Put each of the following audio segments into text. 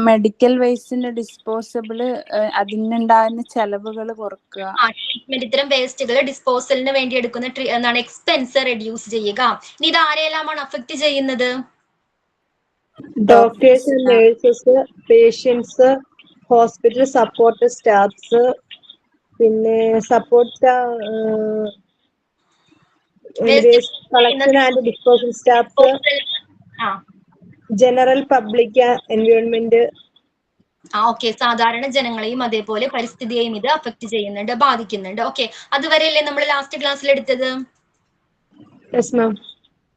Medical വേസ്റ്റിന്റെ disposable അതിനുണ്ടാകുന്ന ചെലവുകൾ കുറക്കുക. Treatment ഇത്തരം വേസ്റ്റുകൾ ഡിസ്പോസലിന് വേണ്ടി എടുക്കുന്ന എന്താണ് എക്സ്പെൻസ് റെഡ്യൂസ് ചെയ്യുക. ഇനി ഇത് ആരെല്ലാമാണ് അഫക്ട് ചെയ്യുന്നത്? Doctors, nurses, patients, hospital support staffs, പിന്നെ support collection and disposal staffs, general public, environment. Okay, സാധാരണ ജനങ്ങളെയും അതേപോലെ പരിസ്ഥിതിയെയും ഇത് അഫക്ട് ചെയ്യുന്നുണ്ട്, ബാധിക്കുന്നുണ്ട്. ഓക്കെ, അതുവരെയല്ലേ നമ്മൾ ലാസ്റ്റ് ക്ലാസ്സിൽ എടുത്തത്? Yes ma'am.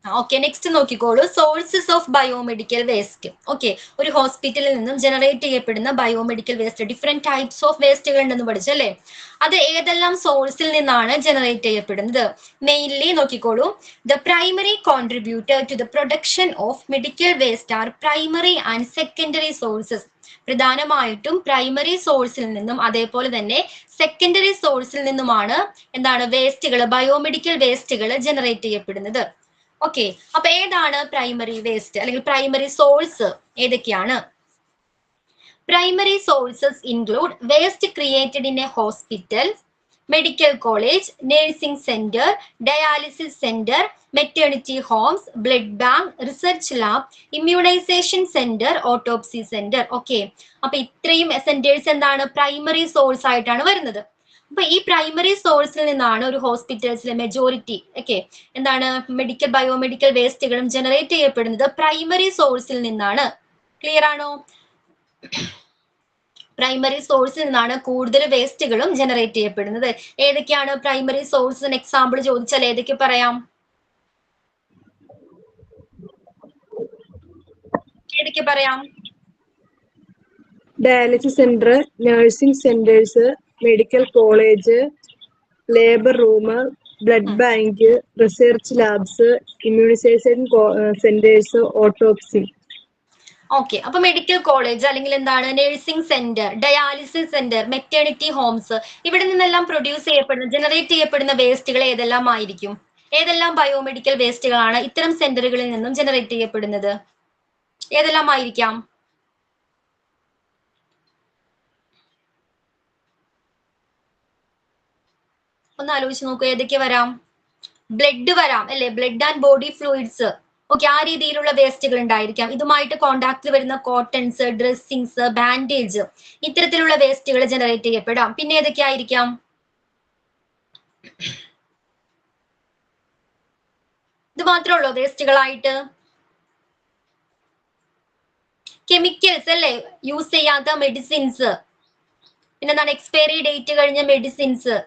ഓക്കെ, നെക്സ്റ്റ് നോക്കിക്കോളൂ. Sources of biomedical waste. Okay, ഒരു ഹോസ്പിറ്റലിൽ നിന്നും ജനറേറ്റ് ചെയ്യപ്പെടുന്ന biomedical waste, different types of വേസ്റ്റുകൾ ഉണ്ടെന്ന് പഠിച്ചല്ലേ? അത് ഏതെല്ലാം സോഴ്സിൽ നിന്നാണ് ജനറേറ്റ് ചെയ്യപ്പെടുന്നത്? മെയിൻലി നോക്കിക്കോളൂ. The primary contributor to the production of medical waste are primary and secondary sources. പ്രധാനമായിട്ടും പ്രൈമറി സോഴ്സിൽ നിന്നും അതേപോലെ തന്നെ സെക്കൻഡറി സോഴ്സിൽ നിന്നുമാണ് എന്താണ് വേസ്റ്റുകൾ, ബയോമെഡിക്കൽ വേസ്റ്റുകൾ ജനറേറ്റ് ചെയ്യപ്പെടുന്നത്. ഓക്കെ, അപ്പൊ ഏതാണ് പ്രൈമറി വേസ്റ്റ് അല്ലെങ്കിൽ പ്രൈമറി സോഴ്സ് ഏതൊക്കെയാണ്? Primary sources include waste created in a hospital, medical college, nursing centre, dialysis centre, maternity homes, blood bank, research lab, immunisation centre, autopsy centre. Okay, അപ്പൊ ഇത്രയും centres എന്താണ് primary source ആയിട്ടാണ് വരുന്നത്. അപ്പൊ ഈ primary സോഴ്സിൽ നിന്നാണ് ഒരു ഹോസ്പിറ്റൽസിലെ മെജോറിറ്റി എന്താണ് ബയോമെഡിക്കൽ വേസ്റ്റുകളും ജനറേറ്റ് ചെയ്യപ്പെടുന്നത് പ്രൈമറി സോഴ്സിൽ നിന്നാണ്. ക്ലിയർ ആണോ? പ്രൈമറി സോഴ്സിൽ നിന്നാണ് കൂടുതൽ വേസ്റ്റുകളും ജനറേറ്റ് ചെയ്യപ്പെടുന്നത്. ഏതൊക്കെയാണ് പ്രൈമറി സോഴ്സിന് എക്സാമ്പിൾ ചോദിച്ചാൽ ഏതൊക്കെ പറയാം? ഏതൊക്കെ പറയാം? Dialysis centre, nursing centres, medical college, labour room, blood bank, research labs, immunisation centres, autopsy. Okay, അപ്പൊ മെഡിക്കൽ കോളേജ് അല്ലെങ്കിൽ എന്താണ് nursing centre, dialysis centre, maternity homes, ഇവിടെ നിന്നെല്ലാം പ്രൊഡ്യൂസ് ചെയ്യപ്പെടുന്ന ജനറേറ്റ് ചെയ്യപ്പെടുന്ന വേസ്റ്റുകൾ ഏതെല്ലാം ആയിരിക്കും? ഏതെല്ലാം ബയോമെഡിക്കൽ വേസ്റ്റുകളാണ് ഇത്തരം സെന്ററുകളിൽ നിന്നും ജനറേറ്റ് ചെയ്യപ്പെടുന്നത്? ഏതെല്ലാം ആയിരിക്കാം? ഒന്ന് ആലോചിച്ച് നോക്കൂ, ഏതൊക്കെ വരാം? ബ്ലഡ് വരാം അല്ലെ, blood and body fluids. Okay, ആ രീതിയിലുള്ള വേസ്റ്റുകൾ ഉണ്ടായിരിക്കാം. ഇതുമായിട്ട് കോണ്ടാക്റ്റിൽ വരുന്ന കോട്ടൺസ്, ഡ്രസ്സിങ്സ്, ബാൻഡേജ്, ഇത്തരത്തിലുള്ള വേസ്റ്റുകൾ ജനറേറ്റ് ചെയ്യപ്പെടാം. പിന്നെ ഏതൊക്കെ ആയിരിക്കാം? ഇത് മാത്രമേ ഉള്ളൂ വേസ്റ്റുകളായിട്ട്? കെമിക്കൽസ് അല്ലെ, യൂസ് ചെയ്യാത്ത മെഡിസിൻസ്, പിന്നെന്താണ് എക്സ്പയറി ഡേറ്റ് കഴിഞ്ഞ മെഡിസിൻസ്.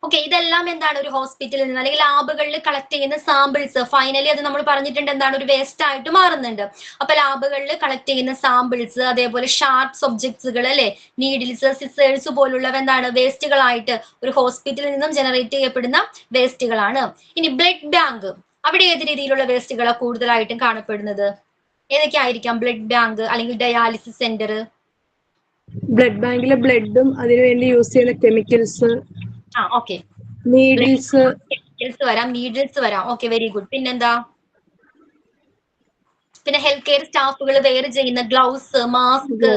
ഓക്കെ, ഇതെല്ലാം എന്താണ് ഒരു ഹോസ്പിറ്റലിൽ നിന്ന് അല്ലെങ്കിൽ ലാബുകളിൽ കളക്ട് ചെയ്യുന്ന സാമ്പിൾസ്. ഫൈനലി അത് നമ്മൾ പറഞ്ഞിട്ടുണ്ട് എന്താണ് ഒരു വേസ്റ്റ് ആയിട്ട് മാറുന്നുണ്ട്. അപ്പൊ ലാബുകളിൽ കളക്ട് ചെയ്യുന്ന സാമ്പിൾസ്, അതേപോലെ ഷാർപ്സ് ഒബ്ജക്ട്സുകൾ അല്ലെ, നീഡിൽസ്, സിസേഴ്സ് പോലുള്ളവ എന്താണ് വേസ്റ്റുകളായിട്ട് ഒരു ഹോസ്പിറ്റലിൽ നിന്നും ജനറേറ്റ് ചെയ്യപ്പെടുന്ന വേസ്റ്റുകളാണ്. ഇനി ബ്ലഡ് ബാങ്ക്, അവിടെ ഏത് രീതിയിലുള്ള വേസ്റ്റുകളാണ് കൂടുതലായിട്ടും കാണപ്പെടുന്നത്? ഏതൊക്കെ ആയിരിക്കാം? ബ്ലഡ് ബാങ്ക് അല്ലെങ്കിൽ ഡയാലിസിസ് സെന്റർ. ബ്ലഡ് ബാങ്കിലെ ബ്ലഡും അതിനുവേണ്ടി യൂസ് ചെയ്യുന്ന കെമിക്കൽസ്. ഓക്കെ, നീഡിൽസ് വരാം, നീഡിൽസ് വരാം. Okay, very good. പിന്നെന്താ? പിന്നെ ഹെൽത്ത് കെയർ സ്റ്റാഫുകൾ വെയർ ചെയ്യുന്ന ഗ്ലൗസ്, മാസ്ക്.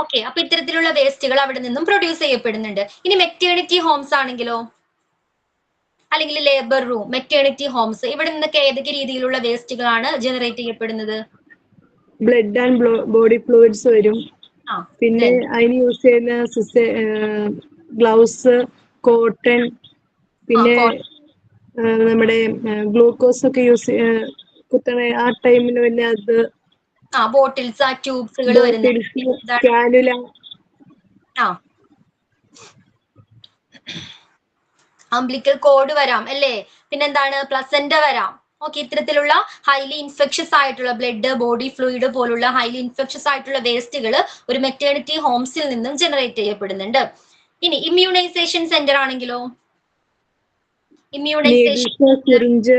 ഓക്കെ, അപ്പൊ ഇത്തരത്തിലുള്ള വേസ്റ്റുകൾ അവിടെ നിന്നും പ്രൊഡ്യൂസ് ചെയ്യപ്പെടുന്നുണ്ട്. ഇനി മെറ്റേണിറ്റി ഹോംസ് ആണെങ്കിലോ, അല്ലെങ്കിൽ ലേബർ റൂം, മെറ്റേണിറ്റി ഹോംസ്, ഇവിടെ നിന്നൊക്കെ ഏതൊക്കെ രീതിയിലുള്ള വേസ്റ്റുകളാണ് ജനറേറ്റ് ചെയ്യപ്പെടുന്നത്? ബ്ലഡ് ആൻഡ് ബോഡി ഫ്ലൂയിഡ്സ് വരും. പിന്നെ അതിന് യൂസ് ചെയ്യുന്ന ഗ്ലൗസ്, കോട്ടൺ, പിന്നെ നമ്മുടെ ഗ്ലൂക്കോസ് ഒക്കെ യൂസ് കുത്തണ ആ ടൈമിന് പിന്നെ അത് ബോട്ടിൽസ്, ട്യൂബ്സുകൾ വരുന്നത്, കാനുല. അംബ്ലിക്കൽ കോഡ് വരാം അല്ലേ, പിന്നെന്താണ് പ്ലസന്റ വരാം. ഓക്കെ, ഇത്തരത്തിലുള്ള ഹൈലി ഇൻഫെക്ഷസ് ആയിട്ടുള്ള ബ്ലഡ്, ബോഡി ഫ്ലൂയിഡ് പോലുള്ള ഹൈലി ഇൻഫെക്ഷസ് ആയിട്ടുള്ള വേസ്റ്റുകൾ ഒരു മെറ്റേണിറ്റി ഹോംസിൽ നിന്നും ജനറേറ്റ് ചെയ്യപ്പെടുന്നുണ്ട്. ഇനി ഇമ്മ്യൂണൈസേഷൻ സെന്റർ ആണെങ്കിലോ, ഇമ്മ്യൂണൈസേഷൻ സിറിഞ്ച്,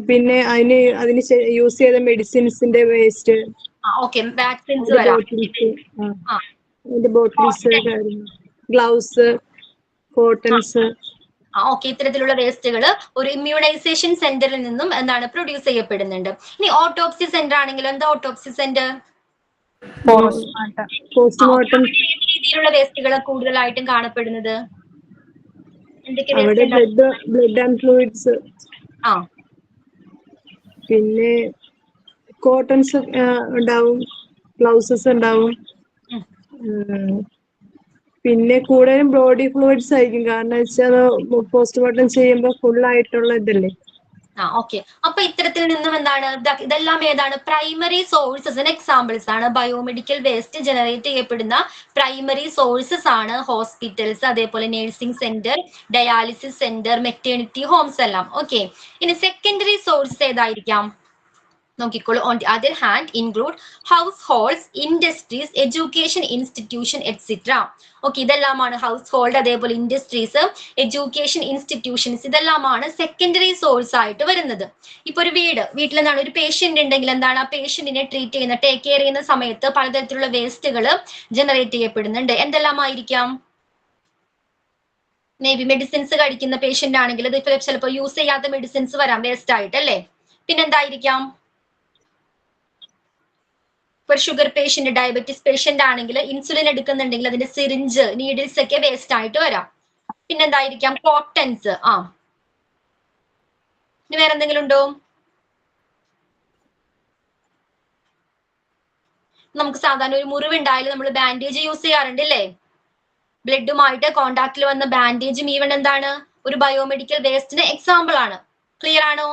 പിന്നെ അതിന് യൂസ് ചെയ്ത മെഡിസിൻസിന്റെ വേസ്റ്റ്. ഓക്കെ, വാക്സിൻസ് വരാം, ബോട്ടിൽസ്, ഗ്ലൗസ്, കോട്ടൺസ്. ഓക്കെ, ഇത്തരത്തിലുള്ള വേസ്റ്റുകൾ ഒരു ഇമ്മ്യൂണൈസേഷൻ സെന്ററിൽ നിന്നും എന്താണ് പ്രൊഡ്യൂസ് ചെയ്യപ്പെടുന്നുണ്ട്. ഇനി ഓട്ടോപ്സി സെന്റർ ആണെങ്കിലും എന്താ ഓട്ടോപ്സി സെന്റർ? പോസ്റ്റ്മോർട്ടം. ഏത് രീതിയിലുള്ള വേസ്റ്റുകൾ കൂടുതലായിട്ടും കാണപ്പെടുന്നത്? എന്തൊക്കെ അവിടെ വേസ്റ്റ്? ബ്ലഡ് ആൻഡ് ഫ്ലൂയിഡ്സ്, ആ പിന്നെ കോട്ടൺസ് ഉണ്ടാവും, ഗ്ലൗസസ് ഉണ്ടാവും. പിന്നെ കൂടുതലും ബോഡി ഫ്ലൂയിഡ്സ് ആയിരിക്കും. കാരണം വെച്ചാൽ പോസ്റ്റ്മോർട്ടം ചെയ്യുമ്പോൾ ഫുൾ ആയിട്ടുള്ള ഇതല്ലേ. ഓക്കെ. അപ്പൊ ഇത്തരത്തിൽ നിന്നും എന്താണ് ഇതെല്ലാം ഏതാണ്? പ്രൈമറി സോഴ്സസിന് എക്സാമ്പിൾസ് ആണ്. ബയോമെഡിക്കൽ വേസ്റ്റ് ജനറേറ്റ് ചെയ്യപ്പെടുന്ന പ്രൈമറി സോഴ്സസ് ആണ് ഹോസ്പിറ്റൽസ്, അതേപോലെ nursing centre, dialysis centre, maternity homes എല്ലാം. ഓക്കെ. ഇനി സെക്കൻഡറി സോഴ്സസ് ഏതായിരിക്കാം? നോക്കിക്കോളൂ. On the other hand include households, industries, education institution etcetera. Okay, ഇതെല്ലാമാണ് ഹൗസ് ഹോൾഡ്, അതേപോലെ ഇൻഡസ്ട്രീസ്, എഡ്യൂക്കേഷൻ ഇൻസ്റ്റിറ്റ്യൂഷൻസ്, ഇതെല്ലാമാണ് സെക്കൻഡറി സോഴ്സ് ആയിട്ട് വരുന്നത്. ഇപ്പൊ ഒരു വീട്ടിൽ എന്താണ് ഒരു പേഷ്യന്റ് ഉണ്ടെങ്കിൽ എന്താണ് ആ പേഷ്യന്റിനെ ട്രീറ്റ് ചെയ്യുന്ന ടേക്ക് കെയർ ചെയ്യുന്ന സമയത്ത് പലതരത്തിലുള്ള വേസ്റ്റുകൾ ജനറേറ്റ് ചെയ്യപ്പെടുന്നുണ്ട്. എന്തെല്ലാമായിരിക്കാം? മേ ബി മെഡിസിൻസ് കഴിക്കുന്ന പേഷ്യന്റ് ആണെങ്കിൽ ഇത് ചിലപ്പോൾ യൂസ് ചെയ്യാത്ത മെഡിസിൻസ് വരാം വേസ്റ്റ് ആയിട്ട്, അല്ലേ? പിന്നെന്തായിരിക്കാം? ഒരു ഷുഗർ പേഷ്യന്റ്, ഡയബറ്റിസ് പേഷ്യന്റ് ആണെങ്കിൽ ഇൻസുലിൻ എടുക്കുന്നുണ്ടെങ്കിൽ അതിന്റെ സിറിഞ്ച്, നീഡിൽസ് ഒക്കെ വേസ്റ്റ് ആയിട്ട് വരാം. പിന്നെന്തായിരിക്കാം? കോട്ടൺസ്. ഇനി വേറെ എന്തെങ്കിലും ഉണ്ടോ? നമുക്ക് സാധാരണ ഒരു മുറിവുണ്ടായാലും നമ്മൾ ബാൻഡേജ് യൂസ് ചെയ്യാറുണ്ട്, അല്ലേ? ബ്ലഡുമായിട്ട് കോണ്ടാക്റ്റിൽ വന്ന ബാൻഡേജും ഈവൻ എന്താണ് ഒരു ബയോമെഡിക്കൽ വേസ്റ്റിന് എക്സാമ്പിൾ ആണ്. ക്ലിയർ ആണോ?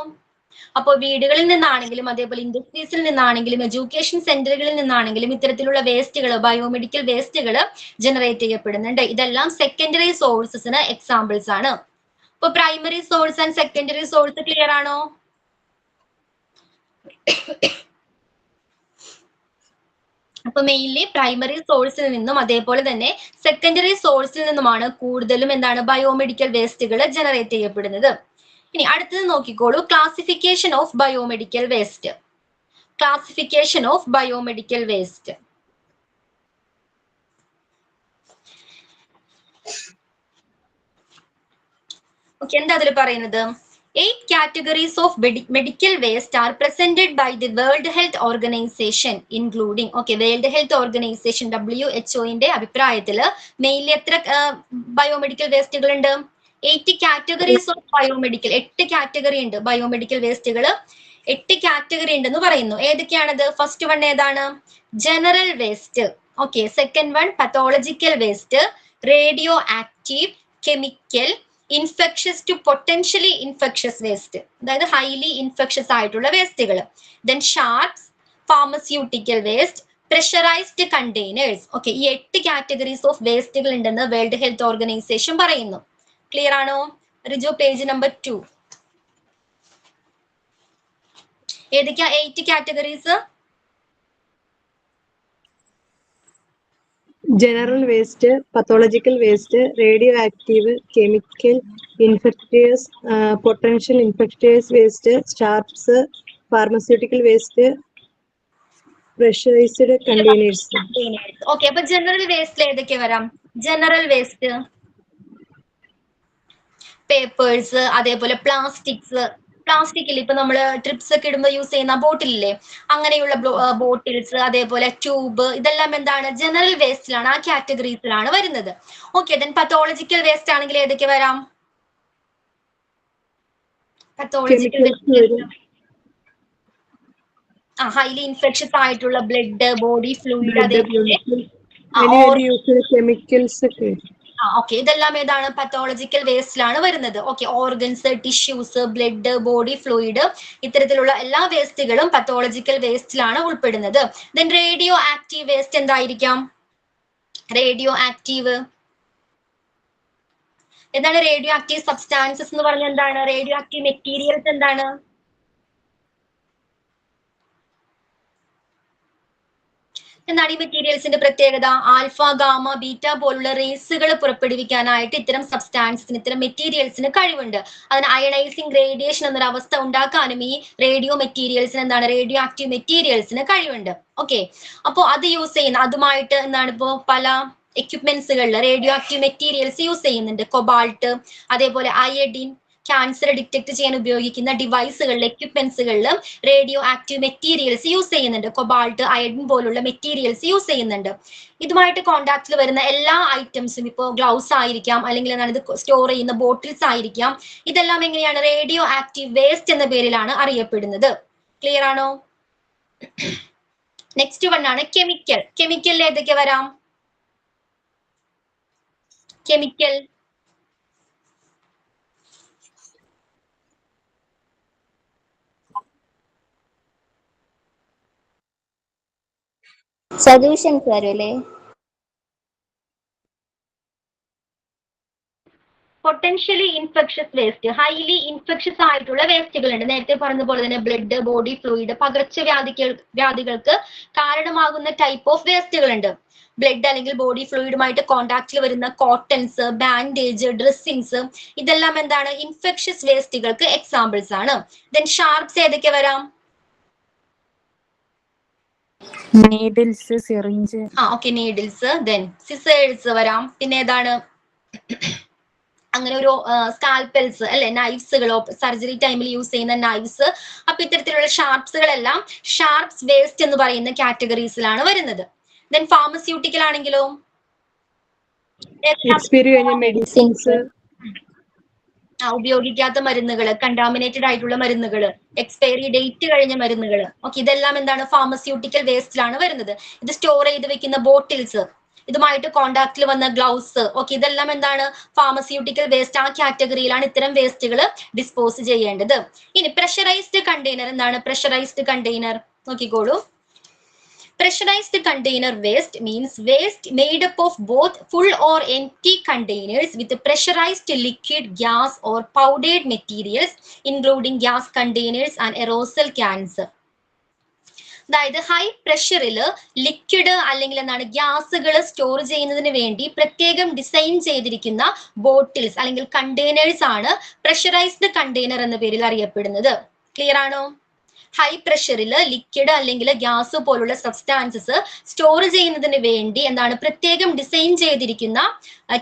അപ്പോൾ വീടുകളിൽ നിന്നാണെങ്കിലും അതേപോലെ ഇൻഡസ്ട്രീസിൽ നിന്നാണെങ്കിലും എഡ്യൂക്കേഷൻ സെന്ററുകളിൽ നിന്നാണെങ്കിലും ഇത്തരത്തിലുള്ള വേസ്റ്റുകൾ, ബയോമെഡിക്കൽ വേസ്റ്റുകൾ ജനറേറ്റ് ചെയ്യപ്പെടുന്നുണ്ട്. ഇതെല്ലാം സെക്കൻഡറി സോഴ്സസിന് എക്സാമ്പിൾസ് ആണ്. ഇപ്പൊ primary source and secondary source clear ആണോ? അപ്പൊ മെയിൻലി പ്രൈമറി സോഴ്സിൽ നിന്നും അതേപോലെ തന്നെ സെക്കൻഡറി സോഴ്സിൽ നിന്നുമാണ് കൂടുതലും എന്താണ് ബയോമെഡിക്കൽ വേസ്റ്റുകൾ ജനറേറ്റ് ചെയ്യപ്പെടുന്നത്. ഇനി അടുത്തത് നോക്കിക്കോളൂ. Classification of biomedical waste. Classification of biomedical waste. Okay, എന്താ അതിൽ പറയുന്നത്? 8 categories of medical waste are presented by the World Health Organization, including, World Health Organization WHO ന്റെ അഭിപ്രായത്തിൽ മെയിൻലി എത്ര ബയോമെഡിക്കൽ വേസ്റ്റുകൾ ഉണ്ട്? 8 കാറ്റഗറീസ് ഓഫ് ബയോമെഡിക്കൽ. 8 കാറ്റഗറി ഉണ്ട് biomedical വേസ്റ്റുകൾ. 8 കാറ്റഗറി ഉണ്ടെന്ന് പറയുന്നു. ഏതൊക്കെയാണത്? ഫസ്റ്റ് വൺ ഏതാണ്? General waste. Okay. Second one pathological waste, radio active, chemical, infectious to potentially infectious waste, അതായത് ഹൈലി ഇൻഫെക്ഷസ് ആയിട്ടുള്ള വേസ്റ്റുകൾ. Then sharps, pharmaceutical waste, pressurised containers. Okay, ഈ 8 കാറ്റഗറീസ് ഓഫ് വേസ്റ്റുകൾ ഉണ്ടെന്ന് വേൾഡ് ഹെൽത്ത് ഓർഗനൈസേഷൻ പറയുന്നു. Clear ആണോ? Riju, page number 2. ഏതൊക്കെയാ 8 categories? General waste, pathological waste, radio active, chemical, infectious, potential infectious waste, sharps, pharmaceutical waste, pressurised containers. Okay, അപ്പൊ general വേസ്റ്റിൽ ഏതൊക്കെ വരാം? ജനറൽ വേസ്റ്റ് പേപ്പേഴ്സ്, അതേപോലെ പ്ലാസ്റ്റിക്സ്. പ്ലാസ്റ്റിക്കിൽ ഇപ്പൊ നമ്മൾ ട്രിപ്സ് ഒക്കെ ഇടുമ്പോൾ യൂസ് ചെയ്യുന്ന ബോട്ടിലില്ലേ, അങ്ങനെയുള്ള ബോട്ടിൽസ്, അതേപോലെ ട്യൂബ്, ഇതെല്ലാം എന്താണ് ജനറൽ വേസ്റ്റിലാണ്, ആ കാറ്റഗറീസിലാണ് വരുന്നത്. ഓക്കെ. ദെൻ പത്തോളജിക്കൽ വേസ്റ്റ് ആണെങ്കിൽ ഏതൊക്കെ വരാം? പത്തോളജിക്കൽ വേസ്റ്റ് ഹൈലി ഇൻഫെക്ഷസ് ആയിട്ടുള്ള ബ്ലഡ്, ബോഡി ഫ്ലൂയിഡ്, അതേപോലെ കെമിക്കൽസ് ഒക്കെ. ഓക്കെ, ഇതെല്ലാം ഏതാണ്? പത്തോളജിക്കൽ വേസ്റ്റിലാണ് വരുന്നത്. Okay, organs, tissues, blood, body fluid, ഇത്തരത്തിലുള്ള എല്ലാ വേസ്റ്റുകളും പത്തോളജിക്കൽ വേസ്റ്റിലാണ് ഉൾപ്പെടുന്നത്. ദെൻ റേഡിയോ ആക്റ്റീവ് വേസ്റ്റ് എന്തായിരിക്കാം? റേഡിയോ ആക്റ്റീവ് എന്താണ്? റേഡിയോ ആക്റ്റീവ് സബ്സ്റ്റാൻസസ് എന്ന് പറഞ്ഞാൽ എന്താണ്? റേഡിയോ ആക്റ്റീവ് മെറ്റീരിയൽസ് എന്താണ്? എന്താണ് ഈ മെറ്റീരിയൽസിന്റെ പ്രത്യേകത? ആൽഫ, ഗാമ, ബീറ്റ പോലുള്ള റേസുകൾ പുറപ്പെടുവിക്കാനായിട്ട് ഇത്തരം സബ്സ്റ്റാൻസിന്, ഇത്തരം മെറ്റീരിയൽസിന് കഴിവുണ്ട്. അതിന് അയണൈസിങ് റേഡിയേഷൻ എന്നൊരു അവസ്ഥ ഉണ്ടാക്കാനും ഈ റേഡിയോ മെറ്റീരിയൽസിന് എന്താണ്, റേഡിയോ ആക്റ്റീവ് മെറ്റീരിയൽസിന് കഴിവുണ്ട്. ഓക്കെ, അപ്പോൾ അത് യൂസ് ചെയ്യുന്ന അതുമായിട്ട് എന്താണ് ഇപ്പോ പല എക്യുപ്മെന്റ്സുകളിൽ റേഡിയോ ആക്റ്റീവ് മെറ്റീരിയൽസ് യൂസ് ചെയ്യുന്നുണ്ട്. കൊബാൾട്ട്, അതേപോലെ അയഡിൻ, ക്യാൻസർ ഡിറ്റക്ട് ചെയ്യാൻ ഉപയോഗിക്കുന്ന ഡിവൈസുകളിൽ എക്യുപ്മെന്റ്സുകളിൽ റേഡിയോ ആക്റ്റീവ് മെറ്റീരിയൽസ് യൂസ് ചെയ്യുന്നുണ്ട്. കൊബാൾട്ട്, അയഡിൻ പോലുള്ള മെറ്റീരിയൽസ് യൂസ് ചെയ്യുന്നുണ്ട്. ഇതുമായിട്ട് കോൺടാക്റ്റിൽ വരുന്ന എല്ലാ ഐറ്റംസും, ഇപ്പോൾ ഗ്ലൗസ് ആയിരിക്കാം, അല്ലെങ്കിൽ എന്താണ് ഇത് സ്റ്റോർ ചെയ്യുന്ന ബോട്ടിൽസ് ആയിരിക്കാം, ഇതെല്ലാം എങ്ങനെയാണ് റേഡിയോ ആക്റ്റീവ് വേസ്റ്റ് എന്ന പേരിലാണ് അറിയപ്പെടുന്നത്. ക്ലിയർ ആണോ? നെക്സ്റ്റ് വൺ ആണ് കെമിക്കൽ. കെമിക്കലിൽ ഏതൊക്കെ വരാം? കെമിക്കൽ സൊല്യൂഷൻസ് വരൂലേ? Potentially infectious waste, highly infectious ആയിട്ടുള്ള വേസ്റ്റുകൾ ഉണ്ട്. നേരത്തെ പറഞ്ഞ പോലെ തന്നെ ബ്ലഡ്, ബോഡി ഫ്ലൂയിഡ്, പകർച്ചവ്യാധികൾക്ക് കാരണമാകുന്ന ടൈപ്പ് ഓഫ് വേസ്റ്റുകൾ ഉണ്ട്. ബ്ലഡ് അല്ലെങ്കിൽ ബോഡി ഫ്ലൂയിഡുമായിട്ട് കോൺടാക്റ്റിൽ വരുന്ന കോട്ടൺസ്, ബാൻഡേജ്, ഡ്രസ്സിങ്സ്, ഇതെല്ലാം എന്താണ്? ഇൻഫെക്ഷസ് വേസ്റ്റുകൾക്ക് എക്സാമ്പിൾസ് ആണ്. ദെൻ ഷാർപ്സ് ഏതൊക്കെ വരാം? Needles, syringe. Okay, needles. Then scissors വരാം. പിന്നെ ഏതാണ്? അങ്ങനെ ഒരു സ്കാൽപ്പൽസ് അല്ലെ, നൈഫ്സുകളോ സർജറി ടൈമിൽ യൂസ് ചെയ്യുന്ന നൈഫ്സ്. അപ്പൊ ഇത്തരത്തിലുള്ള ഷാർപ്സുകളെല്ലാം ഷാർപ്സ് വേസ്റ്റ് എന്ന് പറയുന്ന കാറ്റഗറീസിലാണ് വരുന്നത്. ദെൻ ഫാർമസ്യൂട്ടിക്കൽ ആണെങ്കിലോ മെഡിസിൻസ്, ഉപയോഗിക്കാത്ത മരുന്നുകൾ, കണ്ടാമിനേറ്റഡ് ആയിട്ടുള്ള മരുന്നുകൾ, എക്സ്പയറി ഡേറ്റ് കഴിഞ്ഞ മരുന്നുകൾ, ഓക്കെ, ഇതെല്ലാം എന്താണ്? ഫാർമസ്യൂട്ടിക്കൽ വേസ്റ്റിലാണ് വരുന്നത്. ഇത് സ്റ്റോർ ചെയ്ത് വെക്കുന്ന ബോട്ടിൽസ്, ഇതുമായിട്ട് കോണ്ടാക്റ്റിൽ വന്ന ഗ്ലൗസ്, ഓക്കെ, ഇതെല്ലാം എന്താണ്? Pharmaceutical waste. ആ കാറ്റഗറിയിലാണ് ഇത്തരം വേസ്റ്റുകൾ ഡിസ്പോസ് ചെയ്യേണ്ടത്. ഇനി പ്രഷറൈസ്ഡ് കണ്ടെയ്നർ എന്താണ്? പ്രഷറൈസ്ഡ് കണ്ടെയ്നർ നോക്കിക്കോളൂ. Pressurized container waste means waste made up of both full or empty containers with pressurized liquid, gas or powdered materials, including gas containers and aerosol cans. അതായത് high പ്രഷറിൽ liquid അല്ലെങ്കിൽ എന്താണ് ഗ്യാസുകൾ store ചെയ്യുന്നതിന് വേണ്ടി പ്രത്യേകം design ചെയ്തിരിക്കുന്ന bottles അല്ലെങ്കിൽ containers ആണ് pressurised container എന്ന പേരിൽ അറിയപ്പെടുന്നത്. ക്ലിയർ ആണോ? ഹൈ പ്രഷറിൽ ലിക്വിഡ് അല്ലെങ്കിൽ ഗ്യാസ് പോലുള്ള സബ്സ്റ്റാൻസസ് സ്റ്റോർ ചെയ്യുന്നതിന് വേണ്ടി എന്താണ് പ്രത്യേകം ഡിസൈൻ ചെയ്തിരിക്കുന്ന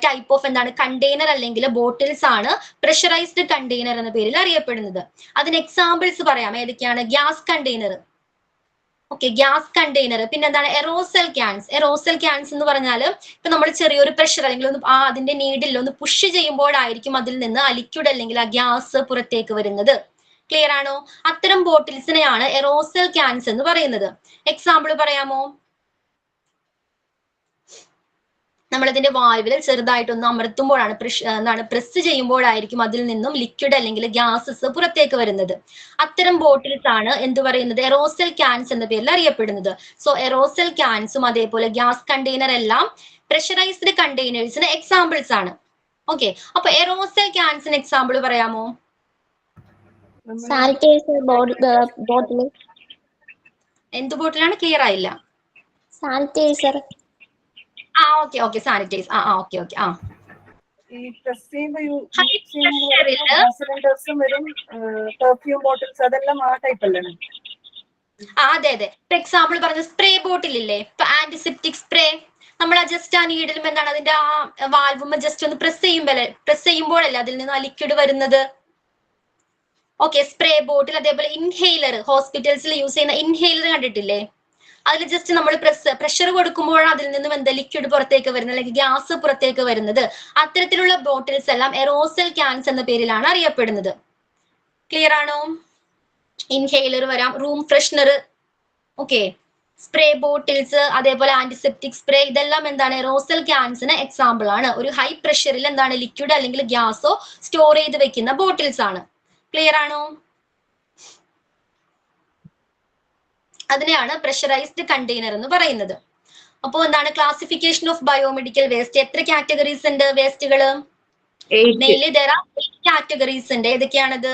ടൈപ്പ് ഓഫ് എന്താണ് കണ്ടെയ്നർ അല്ലെങ്കിൽ ബോട്ടിൽസ് ആണ് പ്രഷറൈസ്ഡ് കണ്ടെയ്നർ എന്ന പേരിൽ അറിയപ്പെടുന്നത്. അതിന് എക്സാമ്പിൾസ് പറയാം. ഏതൊക്കെയാണ്? Gas container, okay, gas container. പിന്നെ എന്താണ്? Aerosol cans. എറോസൽ ക്യാൻസ് എന്ന് പറഞ്ഞാൽ ഇപ്പൊ നമ്മൾ ചെറിയൊരു പ്രഷർ അല്ലെങ്കിൽ ഒന്ന് അതിന്റെ നീഡിൽ ഒന്ന് പുഷ് ചെയ്യുമ്പോഴായിരിക്കും അതിൽ നിന്ന് ആ ലിക്വിഡ് അല്ലെങ്കിൽ ആ ഗ്യാസ് പുറത്തേക്ക് വരുന്നത്. ക്ലിയർ ആണോ? അത്തരം ബോട്ടിൽസിനെയാണ് എറോസൽ ക്യാൻസ് എന്ന് പറയുന്നത്. എക്സാമ്പിൾ പറയാമോ? നമ്മളതിന്റെ വാൽവിൽ ചെറുതായിട്ടൊന്ന് അമർത്തുമ്പോഴാണ് പ്രസ് ചെയ്യുമ്പോഴായിരിക്കും അതിൽ നിന്നും ലിക്വിഡ് അല്ലെങ്കിൽ ഗ്യാസസ് പുറത്തേക്ക് വരുന്നത്. അത്തരം ബോട്ടിൽസ് ആണ് എന്ത് പറയുന്നത്? എറോസൽ ക്യാൻസ് എന്ന പേരിൽ അറിയപ്പെടുന്നത്. സോ എറോസൽ ക്യാൻസും അതേപോലെ ഗ്യാസ് കണ്ടെയ്നർ എല്ലാം പ്രഷറൈസ്ഡ് കണ്ടെയ്നേഴ്സിന് എക്സാമ്പിൾസ് ആണ്. ഓക്കെ, അപ്പൊ എറോസൽ ക്യാൻസിന് എക്സാമ്പിൾ പറയാമോ? Sanitiser bottle. എന്ത് ബോട്ടിലാണ്? ക്ലിയർ ആയില്ല. Sanitiser. Okay okay, sanitise. Okay okay. ഈ പ്രസ് സിലിണ്ടേഴ്സും വരും, പെർഫ്യൂം ബോട്ടിൽസ്, അതെല്ലാം ആ ടൈപ്പ് അല്ലേ? അതെ അതെ. ഇപ്പൊ എക്സാമ്പിൾ പറഞ്ഞ സ്പ്രേ ബോട്ടിൽ ഇല്ലേ, ഇപ്പൊ ആന്റിസെപ്റ്റിക് സ്പ്രേ, നമ്മൾ ജസ്റ്റ് ആ നീഡിലും എന്താണ് അതിന്റെ ആ വാൽവുമ്മ ജസ്റ്റ് ഒന്ന് പ്രസ് ചെയ്യുമ്പോഴല്ലേ അതിൽ നിന്ന് ആ ലിക്വിഡ് വരുന്നത്. ഓക്കെ, സ്പ്രേ ബോട്ടിൽ. അതേപോലെ ഇൻഹെയിലർ, ഹോസ്പിറ്റൽസിൽ യൂസ് ചെയ്യുന്ന ഇൻഹെയിലർ കണ്ടിട്ടില്ലേ? അതിൽ ജസ്റ്റ് നമ്മൾ പ്രഷർ കൊടുക്കുമ്പോഴാണ് അതിൽ നിന്നും എന്താ ലിക്വിഡ് പുറത്തേക്ക് വരുന്നത് അല്ലെങ്കിൽ ഗ്യാസ് പുറത്തേക്ക് വരുന്നത്. അത്തരത്തിലുള്ള ബോട്ടിൽസ് എല്ലാം എറോസൽ ക്യാൻസ് എന്ന പേരിലാണ് അറിയപ്പെടുന്നത്. ക്ലിയർ ആണോ? ഇൻഹെയിലർ വരാം, room freshener, okay, spray bottles, അതേപോലെ ആന്റിസെപ്റ്റിക് സ്പ്രേ, ഇതെല്ലാം എന്താണ്? എറോസൽ ക്യാൻസിന് എക്സാമ്പിൾ ആണ്. ഒരു ഹൈ പ്രഷറിൽ എന്താണ് ലിക്വിഡ് അല്ലെങ്കിൽ ഗ്യാസോ സ്റ്റോർ ചെയ്ത് വെക്കുന്ന ബോട്ടിൽസ് ആണ്. ക്ലിയർ ആണോ? അതിനെയാണ് പ്രഷറൈസ്ഡ് കണ്ടെയ്നർ എന്ന് പറയുന്നത്. അപ്പോൾ എന്താണ് ക്ലാസിഫിക്കേഷൻ ഓഫ് ബയോമെഡിക്കൽ വേസ്റ്റ്? എത്ര കാറ്റഗറീസ് ഉണ്ട് വേസ്റ്റുകള്? മെയിൻലി there are 8 കാറ്റഗറീസ് ഉണ്ട്. ഏതൊക്കെയാണത്?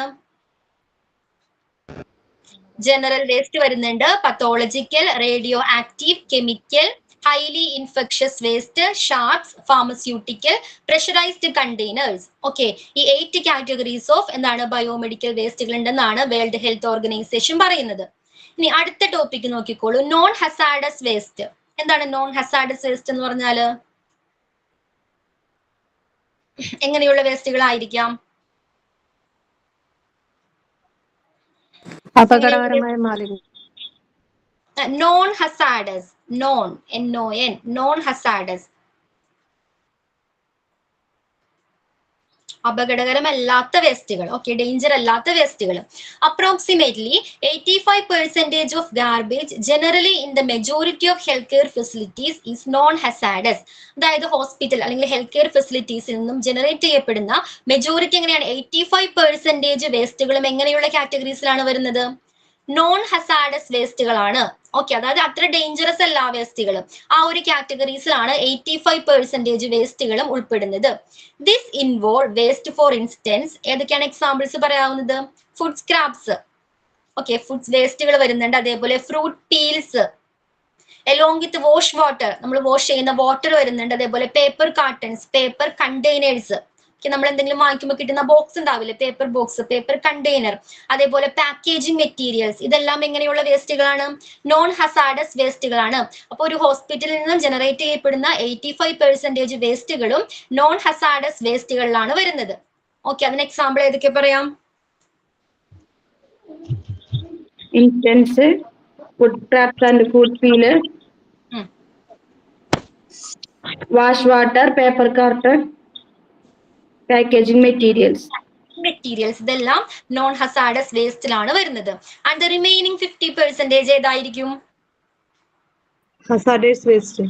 ജനറൽ വേസ്റ്റ് വരുന്നുണ്ട്, pathological, radio active, chemical, highly infectious waste, sharps, pharmaceutical, pressurised containers. Okay, ഈ 8 കാറ്റഗറീസ് ഓഫ് എന്താണ് ബയോമെഡിക്കൽ വേസ്റ്റുകൾ ഉണ്ടെന്നാണ് വേൾഡ് ഹെൽത്ത് ഓർഗനൈസേഷൻ പറയുന്നത്. ഇനി അടുത്ത ടോപ്പിക് നോക്കിക്കോളൂ, നോൺ ഹസാഡസ് വേസ്റ്റ്. എന്താണ് നോൺ ഹസാഡസ് വേസ്റ്റ് എന്ന് പറഞ്ഞാല്? എങ്ങനെയുള്ള വേസ്റ്റുകളായിരിക്കാം? അപകടകരമായ മാലിന്യം. Non hazardous, non NON, non hazardous, അപകടകരമല്ലാത്ത വേസ്റ്റുകൾ. ഓക്കെ, ഡേഞ്ചർ അല്ലാത്ത വേസ്റ്റുകൾ. Approximately 85% of garbage generally in the majority of health care facilities is non hazardous. അതായത് ഹോസ്പിറ്റൽ അല്ലെങ്കിൽ ഹെൽത്ത് കെയർ ഫെസിലിറ്റീസിൽ നിന്നും ജനറേറ്റ് ചെയ്യപ്പെടുന്ന മെജോറിറ്റി എങ്ങനെയാണ്? 85% വേസ്റ്റുകളും എങ്ങനെയുള്ള കാറ്റഗറീസിലാണ് വരുന്നത്? Non hazardous വേസ്റ്റുകളാണ്. ഓക്കെ, അതായത് അത്ര ഡേഞ്ചറസ് അല്ല വേസ്റ്റുകൾ. ആ ഒരു കാറ്റഗറീസിലാണ് 85% വേസ്റ്റുകളും ഉൾപ്പെടുന്നത്. This involve waste for instance, ഏതൊക്കെയാണ് എക്സാമ്പിൾസ് പറയാവുന്നത്? ഫുഡ് സ്ക്രാപ്സ്, ഓക്കെ, ഫുഡ് വേസ്റ്റുകൾ വരുന്നുണ്ട്. അതേപോലെ fruit peels, along with wash water, നമ്മൾ വാഷ് ചെയ്യുന്ന വാട്ടർ വരുന്നുണ്ട്. അതേപോലെ പേപ്പർ കാർട്ടൺസ്, പേപ്പർ കണ്ടെയ്നേഴ്സ്, നമ്മൾ എന്തെങ്കിലും വാങ്ങിക്കുമ്പോൾ കിട്ടുന്ന ബോക്സ് ഉണ്ടാവില്ലേ, പേപ്പർ ബോക്സ്, പേപ്പർ കണ്ടെയ്നർ, അതേപോലെ പാക്കേജിംഗ് മെറ്റീരിയൽസ്, ഇതെല്ലാം എങ്ങനെയുള്ള വേസ്റ്റുകളാണ്? Non hazardous വേസ്റ്റുകളാണ്. അപ്പോൾ ഒരു ഹോസ്പിറ്റലിൽ നിന്നും ജനറേറ്റ് ചെയ്യപ്പെടുന്ന 85% വേസ്റ്റുകളും നോൺ ഹസാഡസ് വേസ്റ്റുകളിലാണ് വരുന്നത്. ഓക്കെ, അതിന് എക്സാമ്പിൾ ഏതൊക്കെ പറയാം? Instance, food scraps and food peeler, wash water, paper carton, packaging materials. ഇതെല്ലാം നോൺ ഹസാഡസ് വേസ്റ്റിലാണ് വരുന്നത്. ആൻഡ് ദ റിമൈനിങ് 50% ഏതായിരിക്കും? Hazardous waste.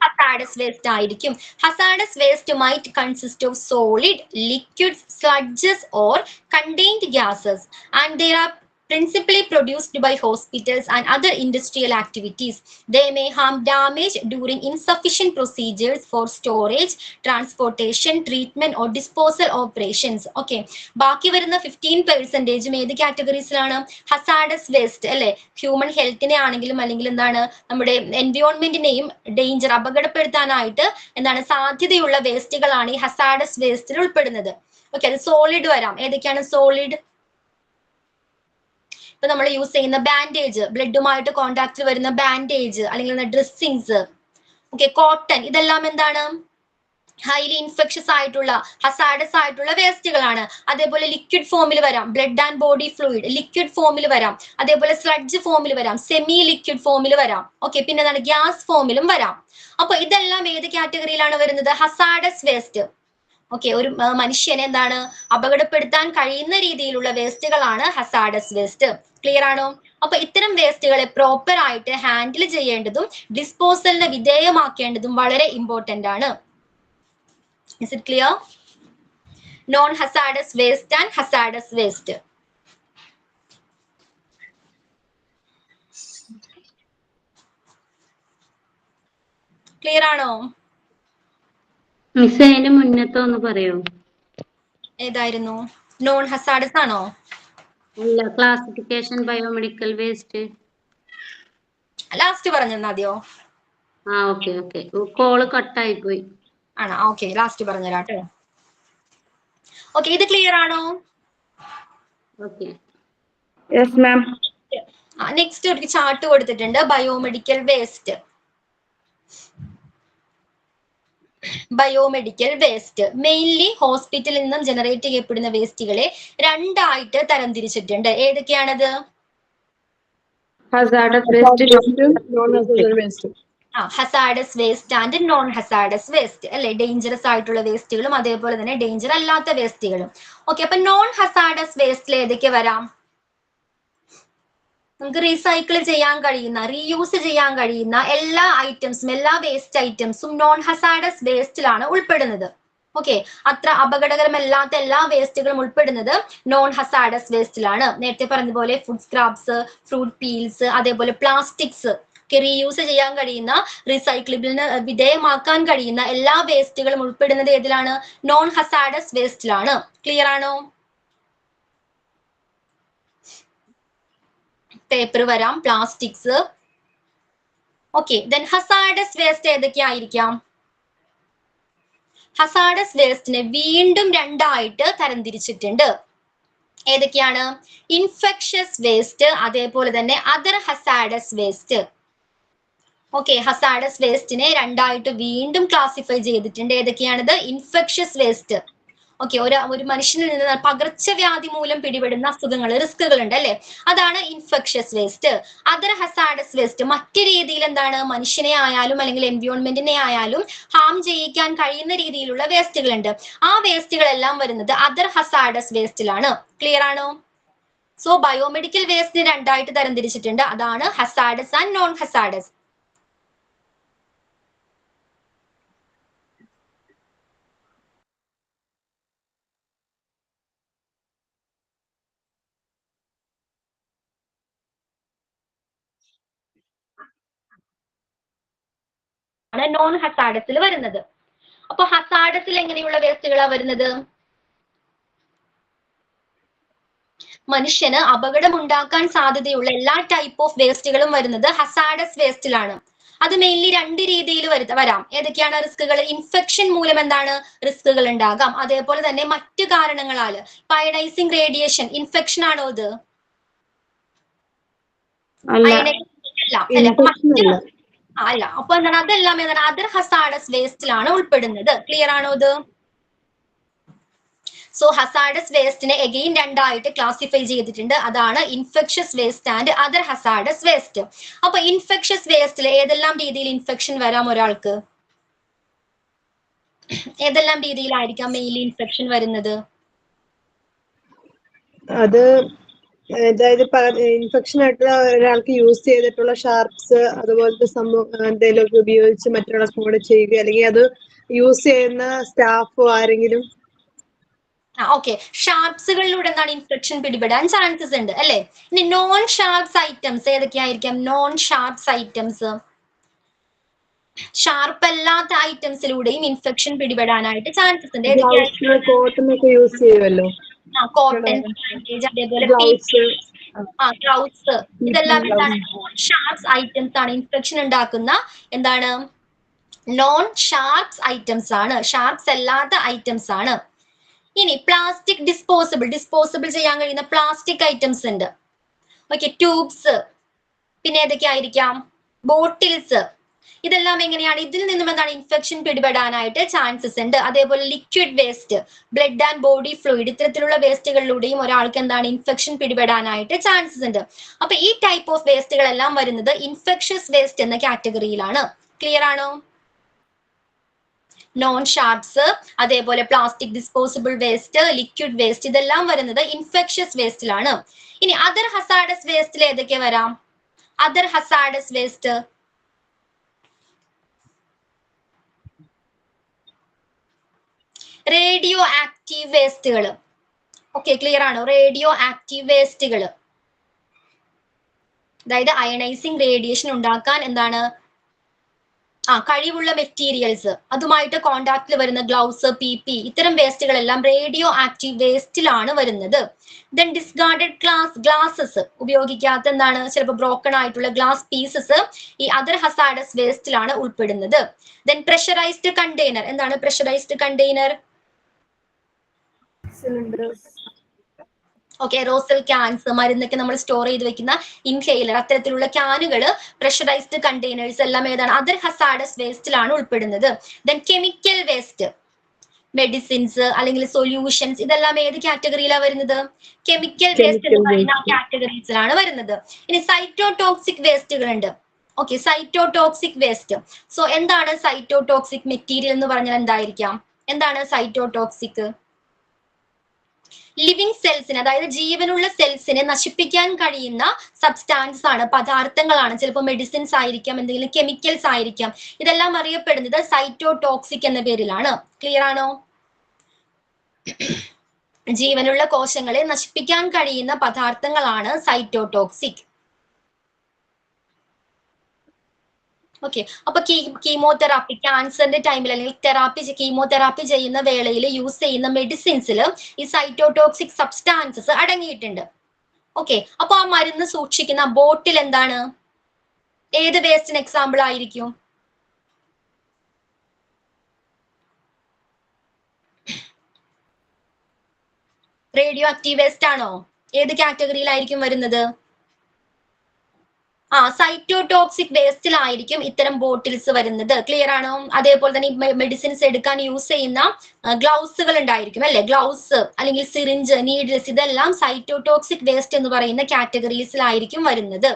ഹസാഡസ് വേസ്റ്റ് ആയിരിക്കും. Hazardous waste might consist of solid, liquids, sludges or contained gases and they are principally produced by hospitals and other industrial activities. They may harm damage during insufficient procedures for storage, transportation, treatment or disposal operations. Okay, ബാക്കി വരുന്ന 15% ഏത് കാറ്റഗറീസിലാണ്? Hazardous waste അല്ലെ. Human ഹെൽത്തിനെ ആണെങ്കിലും അല്ലെങ്കിൽ എന്താണ് നമ്മുടെ എൻവയോൺമെന്റിനെയും danger അപകടപ്പെടുത്താനായിട്ട് എന്താണ് സാധ്യതയുള്ള വേസ്റ്റുകളാണ് ഈ ഹസാഡസ് വേസ്റ്റിൽ ഉൾപ്പെടുന്നത്. ഓക്കെ, അത് സോളിഡ് വരാം. ഏതൊക്കെയാണ് സോളിഡ്? ഇപ്പൊ നമ്മൾ യൂസ് ചെയ്യുന്ന ബാൻഡേജ്, ബ്ലഡുമായിട്ട് കോണ്ടാക്ട് വരുന്ന ബാൻഡേജ് അല്ലെങ്കിൽ ഡ്രസ്സിങ്സ്, ഓക്കെ, കോട്ടൺ, ഇതെല്ലാം എന്താണ്? ഹൈലി ഇൻഫെക്ഷസ് ആയിട്ടുള്ള ഹസാഡസ് ആയിട്ടുള്ള വേസ്റ്റുകളാണ്. അതേപോലെ ലിക്വിഡ് ഫോമിൽ വരാം, blood and body fluid liquid ഫോമിൽ വരാം. അതേപോലെ സ്ലഡ്ജ് ഫോമിൽ വരാം, സെമി ലിക്വിഡ് ഫോമിൽ വരാം. ഓക്കെ, പിന്നെ എന്താണ്? ഗ്യാസ് ഫോമിലും വരാം. അപ്പൊ ഇതെല്ലാം ഏത് കാറ്റഗറിയിലാണ് വരുന്നത്? Hazardous waste. ഓക്കെ, ഒരു മനുഷ്യനെ എന്താണ് അപകടപ്പെടുത്താൻ കഴിയുന്ന രീതിയിലുള്ള വേസ്റ്റുകളാണ് ഹസാഡസ് വേസ്റ്റ്. ക്ലിയർ ആണോ? അപ്പൊ ഇത്തരം വേസ്റ്റുകളെ പ്രോപ്പർ ആയിട്ട് ഹാൻഡിൽ ചെയ്യേണ്ടതും ഡിസ്പോസലിന് വിധേയമാക്കേണ്ടതും വളരെ ഇമ്പോർട്ടന്റ് ആണ്. Is it clear? Non-hazardous waste and hazardous waste. Clear ആണോ? മിസ് അതിന്റെ മുന്നത്തെ ഒന്ന് പറയോ? ഏതായിരുന്നു? നോൺ ഹസാഡസ് ആണോ? അല്ല, ക്ലാസിഫിക്കേഷൻ ബയോമെഡിക്കൽ വേസ്റ്റ്. ലാസ്റ്റ് പറഞ്ഞാ മതിയോ? ഓക്കെ ഓക്കെ, കോള് കട്ടായി പോയി. ആണോ? ഓക്കെ, ലാസ്റ്റ് പറഞ്ഞുതരാം കേട്ടോ. ഓക്കെ, ഇത് ക്ലിയർ ആണോ? Okay, yes ma'am. നെക്സ്റ്റ് ഒരു ചാർട്ട് കൊടുത്തിട്ടുണ്ട്, biomedical waste. Biomedical waste mainly ഹോസ്പിറ്റലിൽ നിന്നും ജനറേറ്റ് ചെയ്യപ്പെടുന്ന വേസ്റ്റുകളെ രണ്ടായിട്ട് തരംതിരിച്ചിട്ടുണ്ട്. ഏതൊക്കെയാണത്? Hazardous waste, non hazardous waste. Hazardous waste and non hazardous waste അല്ലെ. ഡേഞ്ചറസ് ആയിട്ടുള്ള വേസ്റ്റുകളും അതേപോലെ തന്നെ ഡേഞ്ചർ അല്ലാത്ത വേസ്റ്റുകളും. ഓക്കെ, അപ്പൊ നോൺ ഹസാഡസ് വേസ്റ്റിൽ ഏതൊക്കെ വരാം? നമുക്ക് റീസൈക്കിൾ ചെയ്യാൻ കഴിയുന്ന, റീയൂസ് ചെയ്യാൻ കഴിയുന്ന എല്ലാ ഐറ്റംസും, എല്ലാ വേസ്റ്റ് ഐറ്റംസും നോൺ ഹസാഡസ് വേസ്റ്റിലാണ് ഉൾപ്പെടുന്നത്. ഓക്കെ, അത്ര അപകടകരമല്ലാത്ത എല്ലാ വേസ്റ്റുകളും ഉൾപ്പെടുന്നത് നോൺ ഹസാഡസ് വേസ്റ്റിലാണ്. നേരത്തെ പറഞ്ഞതുപോലെ ഫുഡ് സ്ക്രാപ്സ്, ഫ്രൂട്ട് പീൽസ്, അതേപോലെ പ്ലാസ്റ്റിക്സ്, റീയൂസ് ചെയ്യാൻ കഴിയുന്ന, റീസൈക്ലിബിളിന് വിധേയമാക്കാൻ കഴിയുന്ന എല്ലാ വേസ്റ്റുകളും ഉൾപ്പെടുന്നത് ഏതിലാണ്? നോൺ ഹസാഡസ് വേസ്റ്റിലാണ്. ക്ലിയർ ആണോ? പേപ്പർ വരാം, plastics. Okay, then hazardous waste ഏതൊക്കെയായിരിക്കാം? ഹസാഡസ് വേസ്റ്റിനെ വീണ്ടും രണ്ടായിട്ട് തരംതിരിച്ചിട്ടുണ്ട്. ഏതൊക്കെയാണ്? ഇൻഫെക്ഷസ് വേസ്റ്റ്, അതേപോലെ തന്നെ other hazardous waste. Okay, hazardous വേസ്റ്റിനെ രണ്ടായിട്ട് വീണ്ടും ക്ലാസിഫൈ ചെയ്തിട്ടുണ്ട്. ഏതൊക്കെയാണിത്? Infectious waste. ഓക്കെ, ഒരു മനുഷ്യനിൽ നിന്ന് പകർച്ചവ്യാധി മൂലം പിടിപെടുന്ന അസുഖങ്ങൾ, റിസ്കുകൾ ഉണ്ട് അല്ലെ, അതാണ് infectious waste. Other hazardous waste മറ്റു രീതിയിൽ എന്താണ്, മനുഷ്യനെ ആയാലും അല്ലെങ്കിൽ എൻവയോൺമെന്റിനെ ആയാലും ഹാം ചെയ്യിക്കാൻ കഴിയുന്ന രീതിയിലുള്ള വേസ്റ്റുകൾ ഉണ്ട്. ആ വേസ്റ്റുകളെല്ലാം വരുന്നത് അതർ ഹസാഡസ് വേസ്റ്റിലാണ്. ക്ലിയർ ആണോ? സോ ബയോമെഡിക്കൽ വേസ്റ്റ് രണ്ടായിട്ട് തരംതിരിച്ചിട്ടുണ്ട്. അതാണ് hazardous and non hazardous. Non ഹസാഡസിൽ വരുന്നത്. അപ്പൊ ഹസാഡസിൽ എങ്ങനെയുള്ള വേസ്റ്റുകളാണ് വരുന്നത്? മനുഷ്യന് അപകടമുണ്ടാക്കാൻ സാധ്യതയുള്ള എല്ലാ ടൈപ്പ് ഓഫ് വേസ്റ്റുകളും വരുന്നത് ഹസാഡസ് വേസ്റ്റിലാണ്. അത് മെയിൻലി രണ്ട് രീതിയിൽ വരാം. ഏതൊക്കെയാണ് റിസ്കുകൾ? ഇൻഫെക്ഷൻ മൂലം എന്താണ് റിസ്കുകൾ ഉണ്ടാകാം. അതേപോലെ തന്നെ മറ്റു കാരണങ്ങളാൽ അയണൈസിങ് റേഡിയേഷൻ ഇൻഫെക്ഷൻ ആണോ ഇത്? അല്ല. അപ്പൊ എന്താണ്, അതെല്ലാം എന്താണ് അതർ ഹസാഡസ് വേസ്റ്റിലാണ് ഉൾപ്പെടുന്നത്. ക്ലിയർ ആണോ ഇത്? സോ ഹസാഡസ് വേസ്റ്റിനെ എഗെയിൻ രണ്ടായിട്ട് ക്ലാസിഫൈ ചെയ്തിട്ടുണ്ട്. അതാണ് infectious waste and other hazardous waste. അപ്പൊ ഇൻഫെക്ഷ്യസ് വേസ്റ്റിൽ ഏതെല്ലാം രീതിയിൽ ഇൻഫെക്ഷൻ വരാം ഒരാൾക്ക്? ഏതെല്ലാം രീതിയിലായിരിക്കാം മെയിൻലി ഇൻഫെക്ഷൻ വരുന്നത്? അത് അതായത് ഇൻഫെക്ഷൻ ആയിട്ടുള്ള ഒരാൾക്ക് യൂസ് ചെയ്തിട്ടുള്ള ഷാർപ്സ് അതുപോലത്തെ സംഭവം എന്തെങ്കിലുമൊക്കെ ഉപയോഗിച്ച് മറ്റുള്ളവർക്കും കൂടെ ചെയ്യുക, അല്ലെങ്കിൽ അത് യൂസ് ചെയ്യുന്ന സ്റ്റാഫോ ആരെങ്കിലും. ഓക്കെ, ഷാർപ്സുകളിലൂടെ എന്താണ് ഇൻഫെക്ഷൻ പിടിപെടാൻ ചാൻസസ് ഉണ്ട് അല്ലെ. ഇനി നോൺ ഷാർപ്സ് ഐറ്റംസ് ഏതൊക്കെയായിരിക്കാം? നോൺ ഷാർപ്സ് ഐറ്റംസ്, ഷാർപ്പ് അല്ലാത്ത ഐറ്റംസിലൂടെയും ഇൻഫെക്ഷൻ പിടിപെടാനായിട്ട് ചാൻസസ് ഉണ്ട്. കോട്ടൺ ഒക്കെ യൂസ് ചെയ്യുമല്ലോ, കോട്ടൺ, ബാൻഡേജ്, അതേപോലെ ഗ്ലൗസ്, ഇതെല്ലാം എന്താണ് നോൺ ഷാർപ്സ് ഐറ്റംസ് ആണ്. ഇൻഫെക്ഷൻ ഉണ്ടാക്കുന്ന എന്താണ് നോൺ ഷാർപ്സ് ഐറ്റംസ് ആണ്, ഷാർപ്സ് അല്ലാത്ത ഐറ്റംസ് ആണ്. ഇനി പ്ലാസ്റ്റിക് ഡിസ്പോസിബിൾ ചെയ്യാൻ കഴിയുന്ന പ്ലാസ്റ്റിക് ഐറ്റംസ് ഉണ്ട്. ഓക്കെ, ട്യൂബ്സ്, പിന്നെ ഏതൊക്കെയായിരിക്കാം? ബോട്ടിൽസ്. ഇതെല്ലാം എങ്ങനെയാണ്? ഇതിൽ നിന്നും എന്താണ് ഇൻഫെക്ഷൻ പിടിപെടാനായിട്ട് ചാൻസസ് ഉണ്ട്. അതേപോലെ liquid waste, blood and body fluid, ഇത്തരത്തിലുള്ള വേസ്റ്റുകളിലൂടെയും ഒരാൾക്ക് എന്താണ് ഇൻഫെക്ഷൻ പിടിപെടാനായിട്ട് ചാൻസസ് ഉണ്ട്. അപ്പൊ ഈ ടൈപ്പ് ഓഫ് വേസ്റ്റുകളെല്ലാം വരുന്നത് ഇൻഫെക്ഷ്യസ് വേസ്റ്റ് എന്ന കാറ്റഗറിയിലാണ്. ക്ലിയർ ആണോ? നോൺ ഷാർപ്സ്, അതേപോലെ plastic disposable waste, liquid waste, ഇതെല്ലാം വരുന്നത് ഇൻഫെക്ഷ്യസ് വേസ്റ്റിലാണ്. ഇനി അതർ ഹസാഡസ് വേസ്റ്റിൽ ഏതൊക്കെ വരാം? Other hazardous waste radio active വേസ്റ്റുകൾ. ഓക്കെ, ക്ലിയർ ആണോ? റേഡിയോ ആക്റ്റീവ് വേസ്റ്റുകൾ, അതായത് അയണൈസിങ് റേഡിയേഷൻ ഉണ്ടാക്കാൻ എന്താണ് കഴിവുള്ള മെറ്റീരിയൽസ്, അതുമായിട്ട് കോണ്ടാക്റ്റിൽ വരുന്ന ഗ്ലൗസ്, PP, ഇത്തരം വേസ്റ്റുകളെല്ലാം റേഡിയോ ആക്റ്റീവ് വേസ്റ്റിലാണ് വരുന്നത്. ദെൻ ഡിസ്കാർഡഡ് ഗ്ലാസസ്, ഉപയോഗിക്കാത്ത എന്താണ് ചിലപ്പോൾ ബ്രോക്കൺ ആയിട്ടുള്ള ഗ്ലാസ് പീസസ് ഈ അതർ ഹസാഡസ് വേസ്റ്റിലാണ് ഉൾപ്പെടുന്നത്. Then pressurised container. എന്താണ് pressurised container? Okay, aerosol cans, മരുന്നൊക്കെ നമ്മൾ സ്റ്റോർ ചെയ്ത് വെക്കുന്ന ഇൻഹെയിലർ, അത്തരത്തിലുള്ള ക്യാനുകൾ, പ്രഷറൈസ്ഡ് കണ്ടെയ്നേഴ്സ് എല്ലാം ഏതാണ്? അതർ ഹസാഡസ് വേസ്റ്റിലാണ് ഉൾപ്പെടുന്നത്. ദെൻ കെമിക്കൽ വേസ്റ്റ്, മെഡിസിൻസ് അല്ലെങ്കിൽ സൊല്യൂഷൻസ്, ഇതെല്ലാം ഏത് കാറ്റഗറിയിലാണ് വരുന്നത്? കെമിക്കൽ വേസ്റ്റ് എന്ന് പറയുന്ന കാറ്റഗറീസിലാണ് വരുന്നത്. ഇനി സൈറ്റോടോക്സിക് വേസ്റ്റുകൾ ഉണ്ട്. Okay, cytotoxic waste. സോ എന്താണ് സൈറ്റോടോക്സിക് മെറ്റീരിയൽ എന്ന് പറഞ്ഞാൽ എന്തായിരിക്കാം? എന്താണ് സൈറ്റോടോക്സിക്? ലിവിങ് സെൽസിന്, അതായത് ജീവനുള്ള സെൽസിനെ നശിപ്പിക്കാൻ കഴിയുന്ന സബ്സ്റ്റാൻസ് ആണ്, പദാർത്ഥങ്ങളാണ്. ചിലപ്പോൾ മെഡിസിൻസ് ആയിരിക്കാം, എന്തെങ്കിലും കെമിക്കൽസ് ആയിരിക്കാം. ഇതെല്ലാം അറിയപ്പെടുന്നത് സൈറ്റോടോക്സിക് എന്ന പേരിലാണ്. ക്ലിയർ ആണോ? ജീവനുള്ള കോശങ്ങളെ നശിപ്പിക്കാൻ കഴിയുന്ന പദാർത്ഥങ്ങളാണ് സൈറ്റോടോക്സിക്. ഓക്കെ, അപ്പൊ കീമോതെറാപ്പി, ക്യാൻസറിന്റെ ടൈമിൽ അല്ലെങ്കിൽ കീമോതെറാപ്പി ചെയ്യുന്ന വേളയിൽ യൂസ് ചെയ്യുന്ന മെഡിസിൻസിൽ ഈ സൈറ്റോടോക്സിക് സബ്സ്റ്റാൻസസ് അടങ്ങിയിട്ടുണ്ട്. ഓക്കെ, അപ്പൊ ആ മരുന്ന് സൂക്ഷിക്കുന്ന ബോട്ടിൽ എന്താണ്? ഏത് വേസ്റ്റിന് എക്സാമ്പിൾ ആയിരിക്കും? റേഡിയോ ആക്റ്റീവ് വേസ്റ്റ് ആണോ? ഏത് കാറ്റഗറിയിലായിരിക്കും വരുന്നത്? സൈറ്റോടോക്സിക് വേസ്റ്റിലായിരിക്കും ഇത്തരം ബോട്ടിൽസ് വരുന്നത്. ക്ലിയർ ആണോ? അതേപോലെ തന്നെ മെഡിസിൻസ് എടുക്കാൻ യൂസ് ചെയ്യുന്ന ഗ്ലൗസുകൾ ഉണ്ടായിരിക്കും അല്ലെ, ഗ്ലൗസ് അല്ലെങ്കിൽ സിറിഞ്ച്, നീഡിൽസ്, ഇതെല്ലാം സൈറ്റോടോക്സിക് വേസ്റ്റ് എന്ന് പറയുന്ന കാറ്റഗറീസിലായിരിക്കും വരുന്നത്.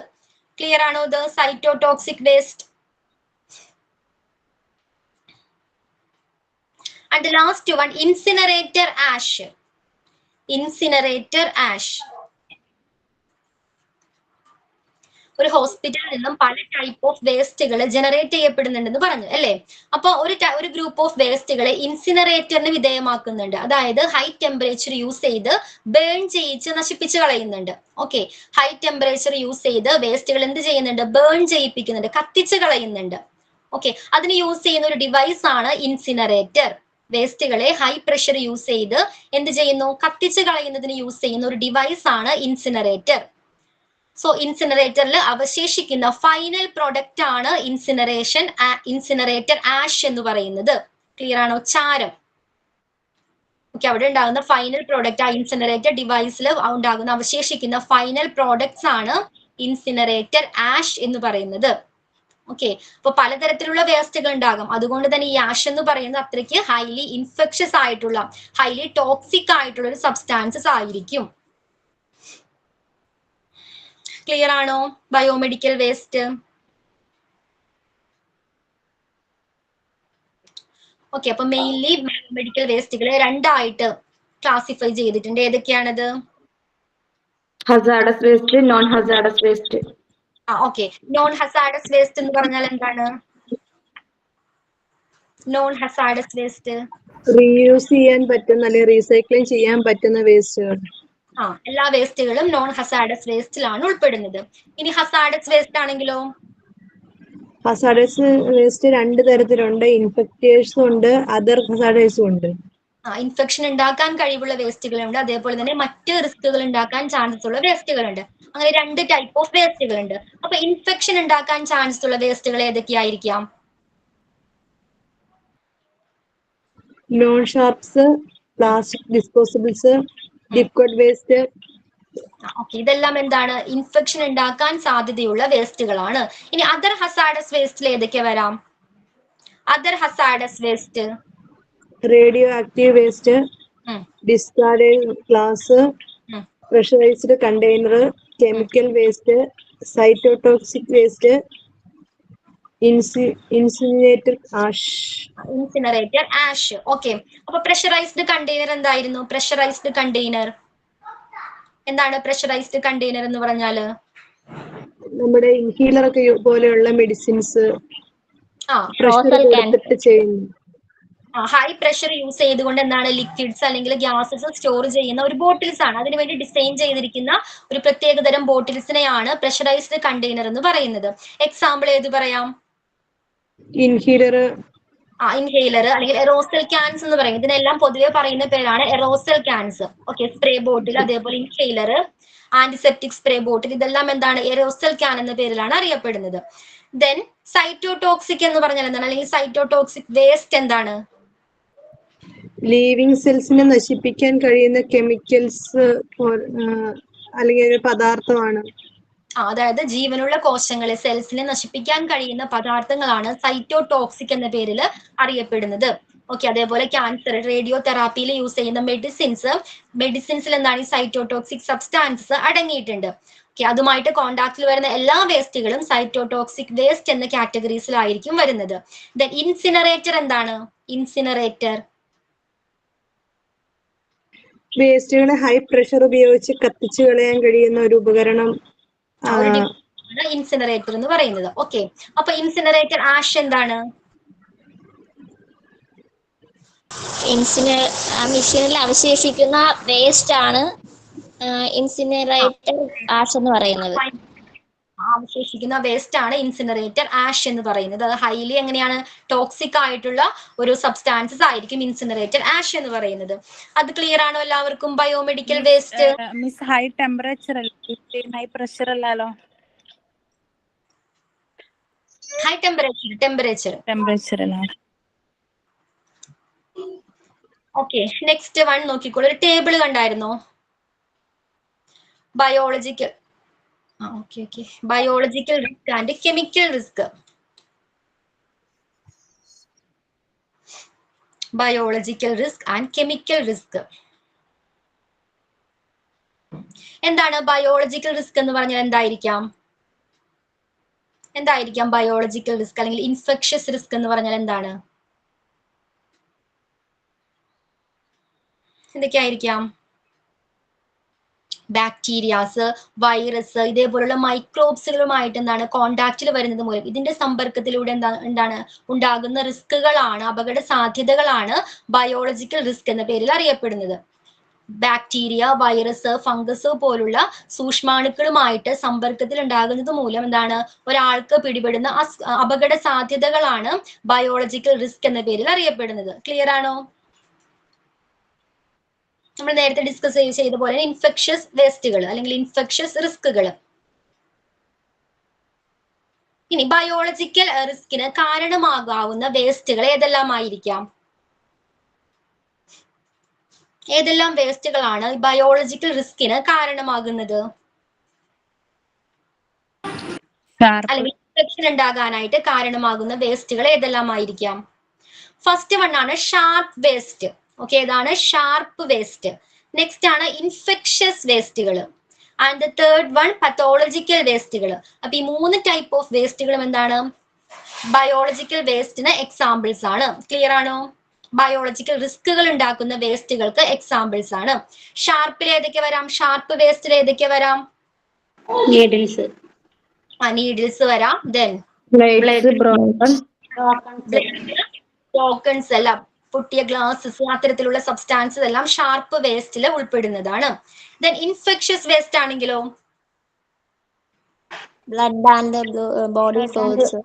ക്ലിയർ ആണോ ഇത്? Cytotoxic waste. And the last one, incinerator ash. Incinerator ash. ഒരു ഹോസ്പിറ്റലിൽ നിന്നും പല ടൈപ്പ് ഓഫ് വേസ്റ്റുകൾ ജനറേറ്റ് ചെയ്യപ്പെടുന്നുണ്ടെന്ന് പറഞ്ഞു അല്ലേ? അപ്പൊ ഒരു ഗ്രൂപ്പ് ഓഫ് വേസ്റ്റുകളെ ഇൻസിനറേറ്ററിന് വിധേയമാക്കുന്നുണ്ട്. അതായത് ഹൈ ടെമ്പറേച്ചർ യൂസ് ചെയ്ത് ബേൺ ചെയ്യിച്ച് നശിപ്പിച്ച് കളയുന്നുണ്ട്. ഓക്കെ, ഹൈ ടെമ്പറേച്ചർ യൂസ് ചെയ്ത് വേസ്റ്റുകൾ എന്ത് ചെയ്യുന്നുണ്ട്? ബേൺ ചെയ്യിപ്പിക്കുന്നുണ്ട്, കത്തിച്ച് കളയുന്നുണ്ട്. ഓക്കെ, അതിന് യൂസ് ചെയ്യുന്ന ഒരു ഡിവൈസ് ആണ് ഇൻസിനറേറ്റർ. വേസ്റ്റുകളെ ഹൈ പ്രഷർ യൂസ് ചെയ്ത് എന്ത് ചെയ്യുന്നു? കത്തിച്ച് കളയുന്നതിന് യൂസ് ചെയ്യുന്ന ഒരു ഡിവൈസ് ആണ് ഇൻസിനറേറ്റർ. സോ ഇൻസിനറേറ്ററിൽ അവശേഷിക്കുന്ന ഫൈനൽ പ്രൊഡക്റ്റ് ആണ് ഇൻസിനറേറ്റർ ആഷ് എന്ന് പറയുന്നത്. ക്ലിയർ ആണോ? ചാരം. ഓക്കെ, അവിടെ ഉണ്ടാകുന്ന ഫൈനൽ പ്രോഡക്റ്റ്, ആ ഇൻസിനറേറ്റർ ഡിവൈസിൽ ഉണ്ടാകുന്ന അവശേഷിക്കുന്ന ഫൈനൽ പ്രോഡക്ട്സ് ആണ് ഇൻസിനറേറ്റർ ആഷ് എന്ന് പറയുന്നത്. ഓക്കെ, അപ്പൊ പലതരത്തിലുള്ള വേസ്റ്റുകൾ ഉണ്ടാകും. അതുകൊണ്ട് തന്നെ ഈ ആഷ് എന്ന് പറയുന്നത് അത്രയ്ക്ക് ഹൈലി ഇൻഫെക്ഷസ് ആയിട്ടുള്ള, ഹൈലി ടോക്സിക് ആയിട്ടുള്ള ഒരു സബ്സ്റ്റാൻസസ് ആയിരിക്കും. ക്ലിയർ ആണോ? Biomedical waste. ഓക്കെ, അപ്പൊ മെയിൻലി ബയോമെഡിക്കൽ വേസ്റ്റുകളെ രണ്ടായിട്ട് ക്ലാസിഫൈ ചെയ്തിട്ടുണ്ട്. ഏതൊക്കെയാണത്? Hazardous waste, non hazardous waste. Okay, non hazardous waste എന്ന് പറഞ്ഞാൽ എന്താണ്? നോൺ ഹസാഡസ് വേസ്റ്റ് റീയൂസ് ചെയ്യാൻ പറ്റുന്ന അല്ലെങ്കിൽ റീസൈക്ലിംഗ് ചെയ്യാൻ പറ്റുന്ന വേസ്റ്റുകൾ. എല്ലാ വേസ്റ്റുകളും നോൺ ഹസാഡസ് വേസ്റ്റിലാണ് ഉൾപ്പെടുന്നത്. ഇനി ഹസാഡസ് വേസ്റ്റ് ആണെങ്കിലോ? ഹസാഡസ് വേസ്റ്റ് രണ്ട് തരത്തിലുണ്ട്, ഇൻഫെക്റ്റേഴ്സും ഉണ്ട്, അതർ ഹസാഡേഴ്സും ഉണ്ട്. ഇൻഫെക്ഷൻ ഉണ്ടാക്കാൻ കഴിവുള്ള വേസ്റ്റുകളുണ്ട്, അതേപോലെ തന്നെ മറ്റ് റിസ്കുകൾ ഉണ്ടാക്കാൻ ചാൻസസ് ഉള്ള വേസ്റ്റുകളുണ്ട്. അങ്ങനെ രണ്ട് ടൈപ്പ് ഓഫ് വേസ്റ്റുകളുണ്ട്. അപ്പൊ ഇൻഫെക്ഷൻ ഉണ്ടാക്കാൻ ചാൻസ് ഉള്ള വേസ്റ്റുകൾ ഏതൊക്കെയായിരിക്കാം? Non sharps, plastic disposables, liquid waste. Okay, ഇതെല്ലാം എന്താണ്? ഇൻഫെക്ഷൻ ഉണ്ടാക്കാൻ സാധ്യതയുള്ള വേസ്റ്റുകളാണ്. ഇനി അതർ ഹസാഡസ് വേസ്റ്റിൽ ഏതൊക്കെ വരാം? Other hazardous waste radio active waste, discarded glass, pressurised container, chemical waste, cytotoxic waste, incinerator ash. Incinerator ash. Okay, അപ്പൊ പ്രഷറൈസ്ഡ് കണ്ടെയ്നർ എന്തായിരുന്നു? പ്രഷറൈസ്ഡ് കണ്ടെയ്നർ എന്താണ്? പ്രഷറൈസ്ഡ് കണ്ടെയ്നർ എന്ന് പറഞ്ഞാല് നമ്മുടെ ഇൻഹീലർ ഒക്കെ പോലെയുള്ള മെഡിസിൻസ് പ്രഷർ കൊടുത്തിട്ട് ചെയ്യുന്നു. ഹൈ പ്രഷർ യൂസ് ചെയ്തുകൊണ്ട് എന്താണ്? ലിക്വിഡ്സ് അല്ലെങ്കിൽ ഗ്യാസസ് സ്റ്റോർ ചെയ്യുന്ന ഒരു ബോട്ടിൽസ് ആണ്. അതിനുവേണ്ടി ഡിസൈൻ ചെയ്തിരിക്കുന്ന ഒരു പ്രത്യേകതരം ബോട്ടിൽസിനെയാണ് പ്രഷറൈസ്ഡ് കണ്ടെയ്നർ എന്ന് പറയുന്നത്. എക്സാമ്പിൾ ഏത് പറയാം? ഇൻഹീലർ, ഇൻഹേലർ അല്ലെങ്കിൽ എറോസൽ ക്യാൻസ് എന്ന് പറയും. ഇതിനെല്ലാം പൊതുവെ പറയുന്ന പേരാണ് എറോസൽ ക്യാൻസ്. ഓക്കെ, സ്പ്രേ ബോട്ടിൽ, അതേപോലെ ഇൻഹേലർ, ആന്റിസെപ്റ്റിക് സ്പ്രേ ബോട്ടിൽ, ഇതെല്ലാം എന്താണ്? എറോസൽ ക്യാൻ എന്ന പേരിലാണ് അറിയപ്പെടുന്നത്. ദെൻ സൈറ്റോടോക്സിക് എന്ന് പറഞ്ഞാൽ എന്താണ്? അല്ലെങ്കിൽ സൈറ്റോടോക്സിക് വേസ്റ്റ് എന്താണ്? ലീവിങ് സെൽസിനെ നശിപ്പിക്കാൻ കഴിയുന്ന കെമിക്കൽസ് അല്ലെങ്കിൽ ഒരു പദാർത്ഥമാണ്. അതായത് ജീവനുള്ള കോശങ്ങളെ, സെൽസിനെ നശിപ്പിക്കാൻ കഴിയുന്ന പദാർത്ഥങ്ങളാണ് സൈറ്റോടോക്സിക് എന്ന പേരിൽ അറിയപ്പെടുന്നത്. ഓക്കെ, അതേപോലെ ക്യാൻസർ, റേഡിയോ തെറാപ്പിയിൽ യൂസ് ചെയ്യുന്ന മെഡിസിൻസിൽ എന്താണ്? ഈ സൈറ്റോടോക്സിക് സബ്സ്റ്റാൻസസ് അടങ്ങിയിട്ടുണ്ട്. ഓക്കെ, അതുമായിട്ട് കോണ്ടാക്റ്റിൽ വരുന്ന എല്ലാ വേസ്റ്റുകളും സൈറ്റോടോക്സിക് വേസ്റ്റ് എന്ന കാറ്റഗറീസിലായിരിക്കും വരുന്നത്. ദെൻ ഇൻസിനറേറ്റർ എന്താണ്? ഇൻസിനറേറ്റർ വേസ്റ്റുകളെ ഹൈ പ്രഷർ ഉപയോഗിച്ച് കത്തിച്ചു കളയാൻ കഴിയുന്ന ഒരു ഉപകരണം, ഇൻസിനറേറ്റർ എന്ന് പറയുന്നത്. ഓക്കെ, അപ്പൊ ഇൻസിനറേറ്റർ ആഷ് എന്താണ്? മെഷീനിൽ അവശേഷിക്കുന്ന വേസ്റ്റ് ആണ് ഇൻസിനറേറ്റർ ആഷ് എന്ന് പറയുന്നത്. അവശേഷിക്കുന്ന വേസ്റ്റ് ആണ് ഇൻസിനറേറ്റർ ആഷ് എന്ന് പറയുന്നത്. അത് ഹൈലി എങ്ങനെയാണ്? ടോക്സിക് ആയിട്ടുള്ള ഒരു സബ്സ്റ്റാൻസസ് ആയിരിക്കും ഇൻസിനറേറ്റർ ആഷ് എന്ന് പറയുന്നത്. അത് ക്ലിയർ ആണോ എല്ലാവർക്കും? Biomedical waste miss high temperature high pressure അല്ലല്ലോ. ഹൈ ടെമ്പറേച്ചർ അല്ല. ഓക്കെ, നെക്സ്റ്റ് വൺ നോക്കിക്കോളൂ. ഒരു ടേബിൾ കണ്ടായിരുന്നോ? Biological okay okay. Biological risk and chemical risk. Biological risk and chemical risk. എന്താണ് ബയോളജിക്കൽ റിസ്ക് എന്ന് പറഞ്ഞാൽ എന്തായിരിക്കാം? എന്തായിരിക്കാം ബയോളജിക്കൽ റിസ്ക് അല്ലെങ്കിൽ ഇൻഫെക്ഷ്യസ് റിസ്ക് എന്ന് പറഞ്ഞാൽ എന്താണ്? എന്തൊക്കെയായിരിക്കാം? ബാക്ടീരിയാസ്, വൈറസ്, ഇതേപോലുള്ള മൈക്രോബ്സുകളുമായിട്ട് എന്താണ് കോണ്ടാക്റ്റിൽ വരുന്നത് മൂലം ഇതിന്റെ സമ്പർക്കത്തിലൂടെ എന്താണ് ഉണ്ടാകുന്ന റിസ്കുകളാണ്, അപകട സാധ്യതകളാണ് ബയോളജിക്കൽ റിസ്ക് എന്ന പേരിൽ അറിയപ്പെടുന്നത്. ബാക്ടീരിയ, വൈറസ്, ഫംഗസ് പോലുള്ള സൂക്ഷ്മാണുക്കളുമായിട്ട് സമ്പർക്കത്തിൽ ഉണ്ടാകുന്നത് മൂലം എന്താണ് ഒരാൾക്ക് പിടിപെടുന്ന അപകട സാധ്യതകളാണ് ബയോളജിക്കൽ റിസ്ക് എന്ന പേരിൽ അറിയപ്പെടുന്നത്. ക്ലിയർ ആണോ? നമ്മൾ നേരത്തെ ഡിസ്കസ് ചെയ്ത പോലെ ഇൻഫെക്ഷ്യസ് വേസ്റ്റുകൾ അല്ലെങ്കിൽ ഇൻഫെക്ഷ്യസ് റിസ്കുകൾ. ഇനി ബയോളജിക്കൽ റിസ്കിന് കാരണമാകാവുന്ന വേസ്റ്റുകൾ ഏതെല്ലാമായിരിക്കാം? ഏതെല്ലാം വേസ്റ്റുകളാണ് ബയോളജിക്കൽ റിസ്കിന് കാരണമാകുന്നത് അല്ലെങ്കിൽ ഇൻഫെക്ഷൻ ഉണ്ടാകാനായിട്ട് കാരണമാകുന്ന വേസ്റ്റുകൾ ഏതെല്ലാമായിരിക്കാം? ഫസ്റ്റ് വൺ ആണ് ഷാർപ്പ് വേസ്റ്റ്. ഓക്കെ, ഏതാണ് ഷാർപ്പ് വേസ്റ്റ്. നെക്സ്റ്റ് ആണ് ഇൻഫെക്ഷ്യസ് വേസ്റ്റുകൾ. And the third one pathological വേസ്റ്റുകൾ. അപ്പൊ ഈ 3 ടൈപ്പ് ഓഫ് വേസ്റ്റുകളും എന്താണ് ബയോളജിക്കൽ വേസ്റ്റിന് എക്സാമ്പിൾസ് ആണ്. ക്ലിയർ ആണോ? ബയോളജിക്കൽ റിസ്കുകൾ ഉണ്ടാക്കുന്ന വേസ്റ്റുകൾക്ക് എക്സാമ്പിൾസ് ആണ്. ഷാർപ്പിൽ ഏതൊക്കെ വരാം? ഷാർപ്പ് വേസ്റ്റിൽ ഏതൊക്കെ വരാം? നീഡിൽസ് വരാം. ദെൻ ബ്രോക്കൺസ് എല്ലാം, പൊട്ടിയ ഗ്ലാസസ്, അത്തരത്തിലുള്ള സബ്സ്റ്റാൻസസ് എല്ലാം ഷാർപ്പ് വേസ്റ്റിൽ ഉൾപ്പെടുന്നതാണ്. ദെൻ ഇൻഫെക്ഷ്യസ് വേസ്റ്റ് ആണെങ്കിലോ? Blood and body fluids.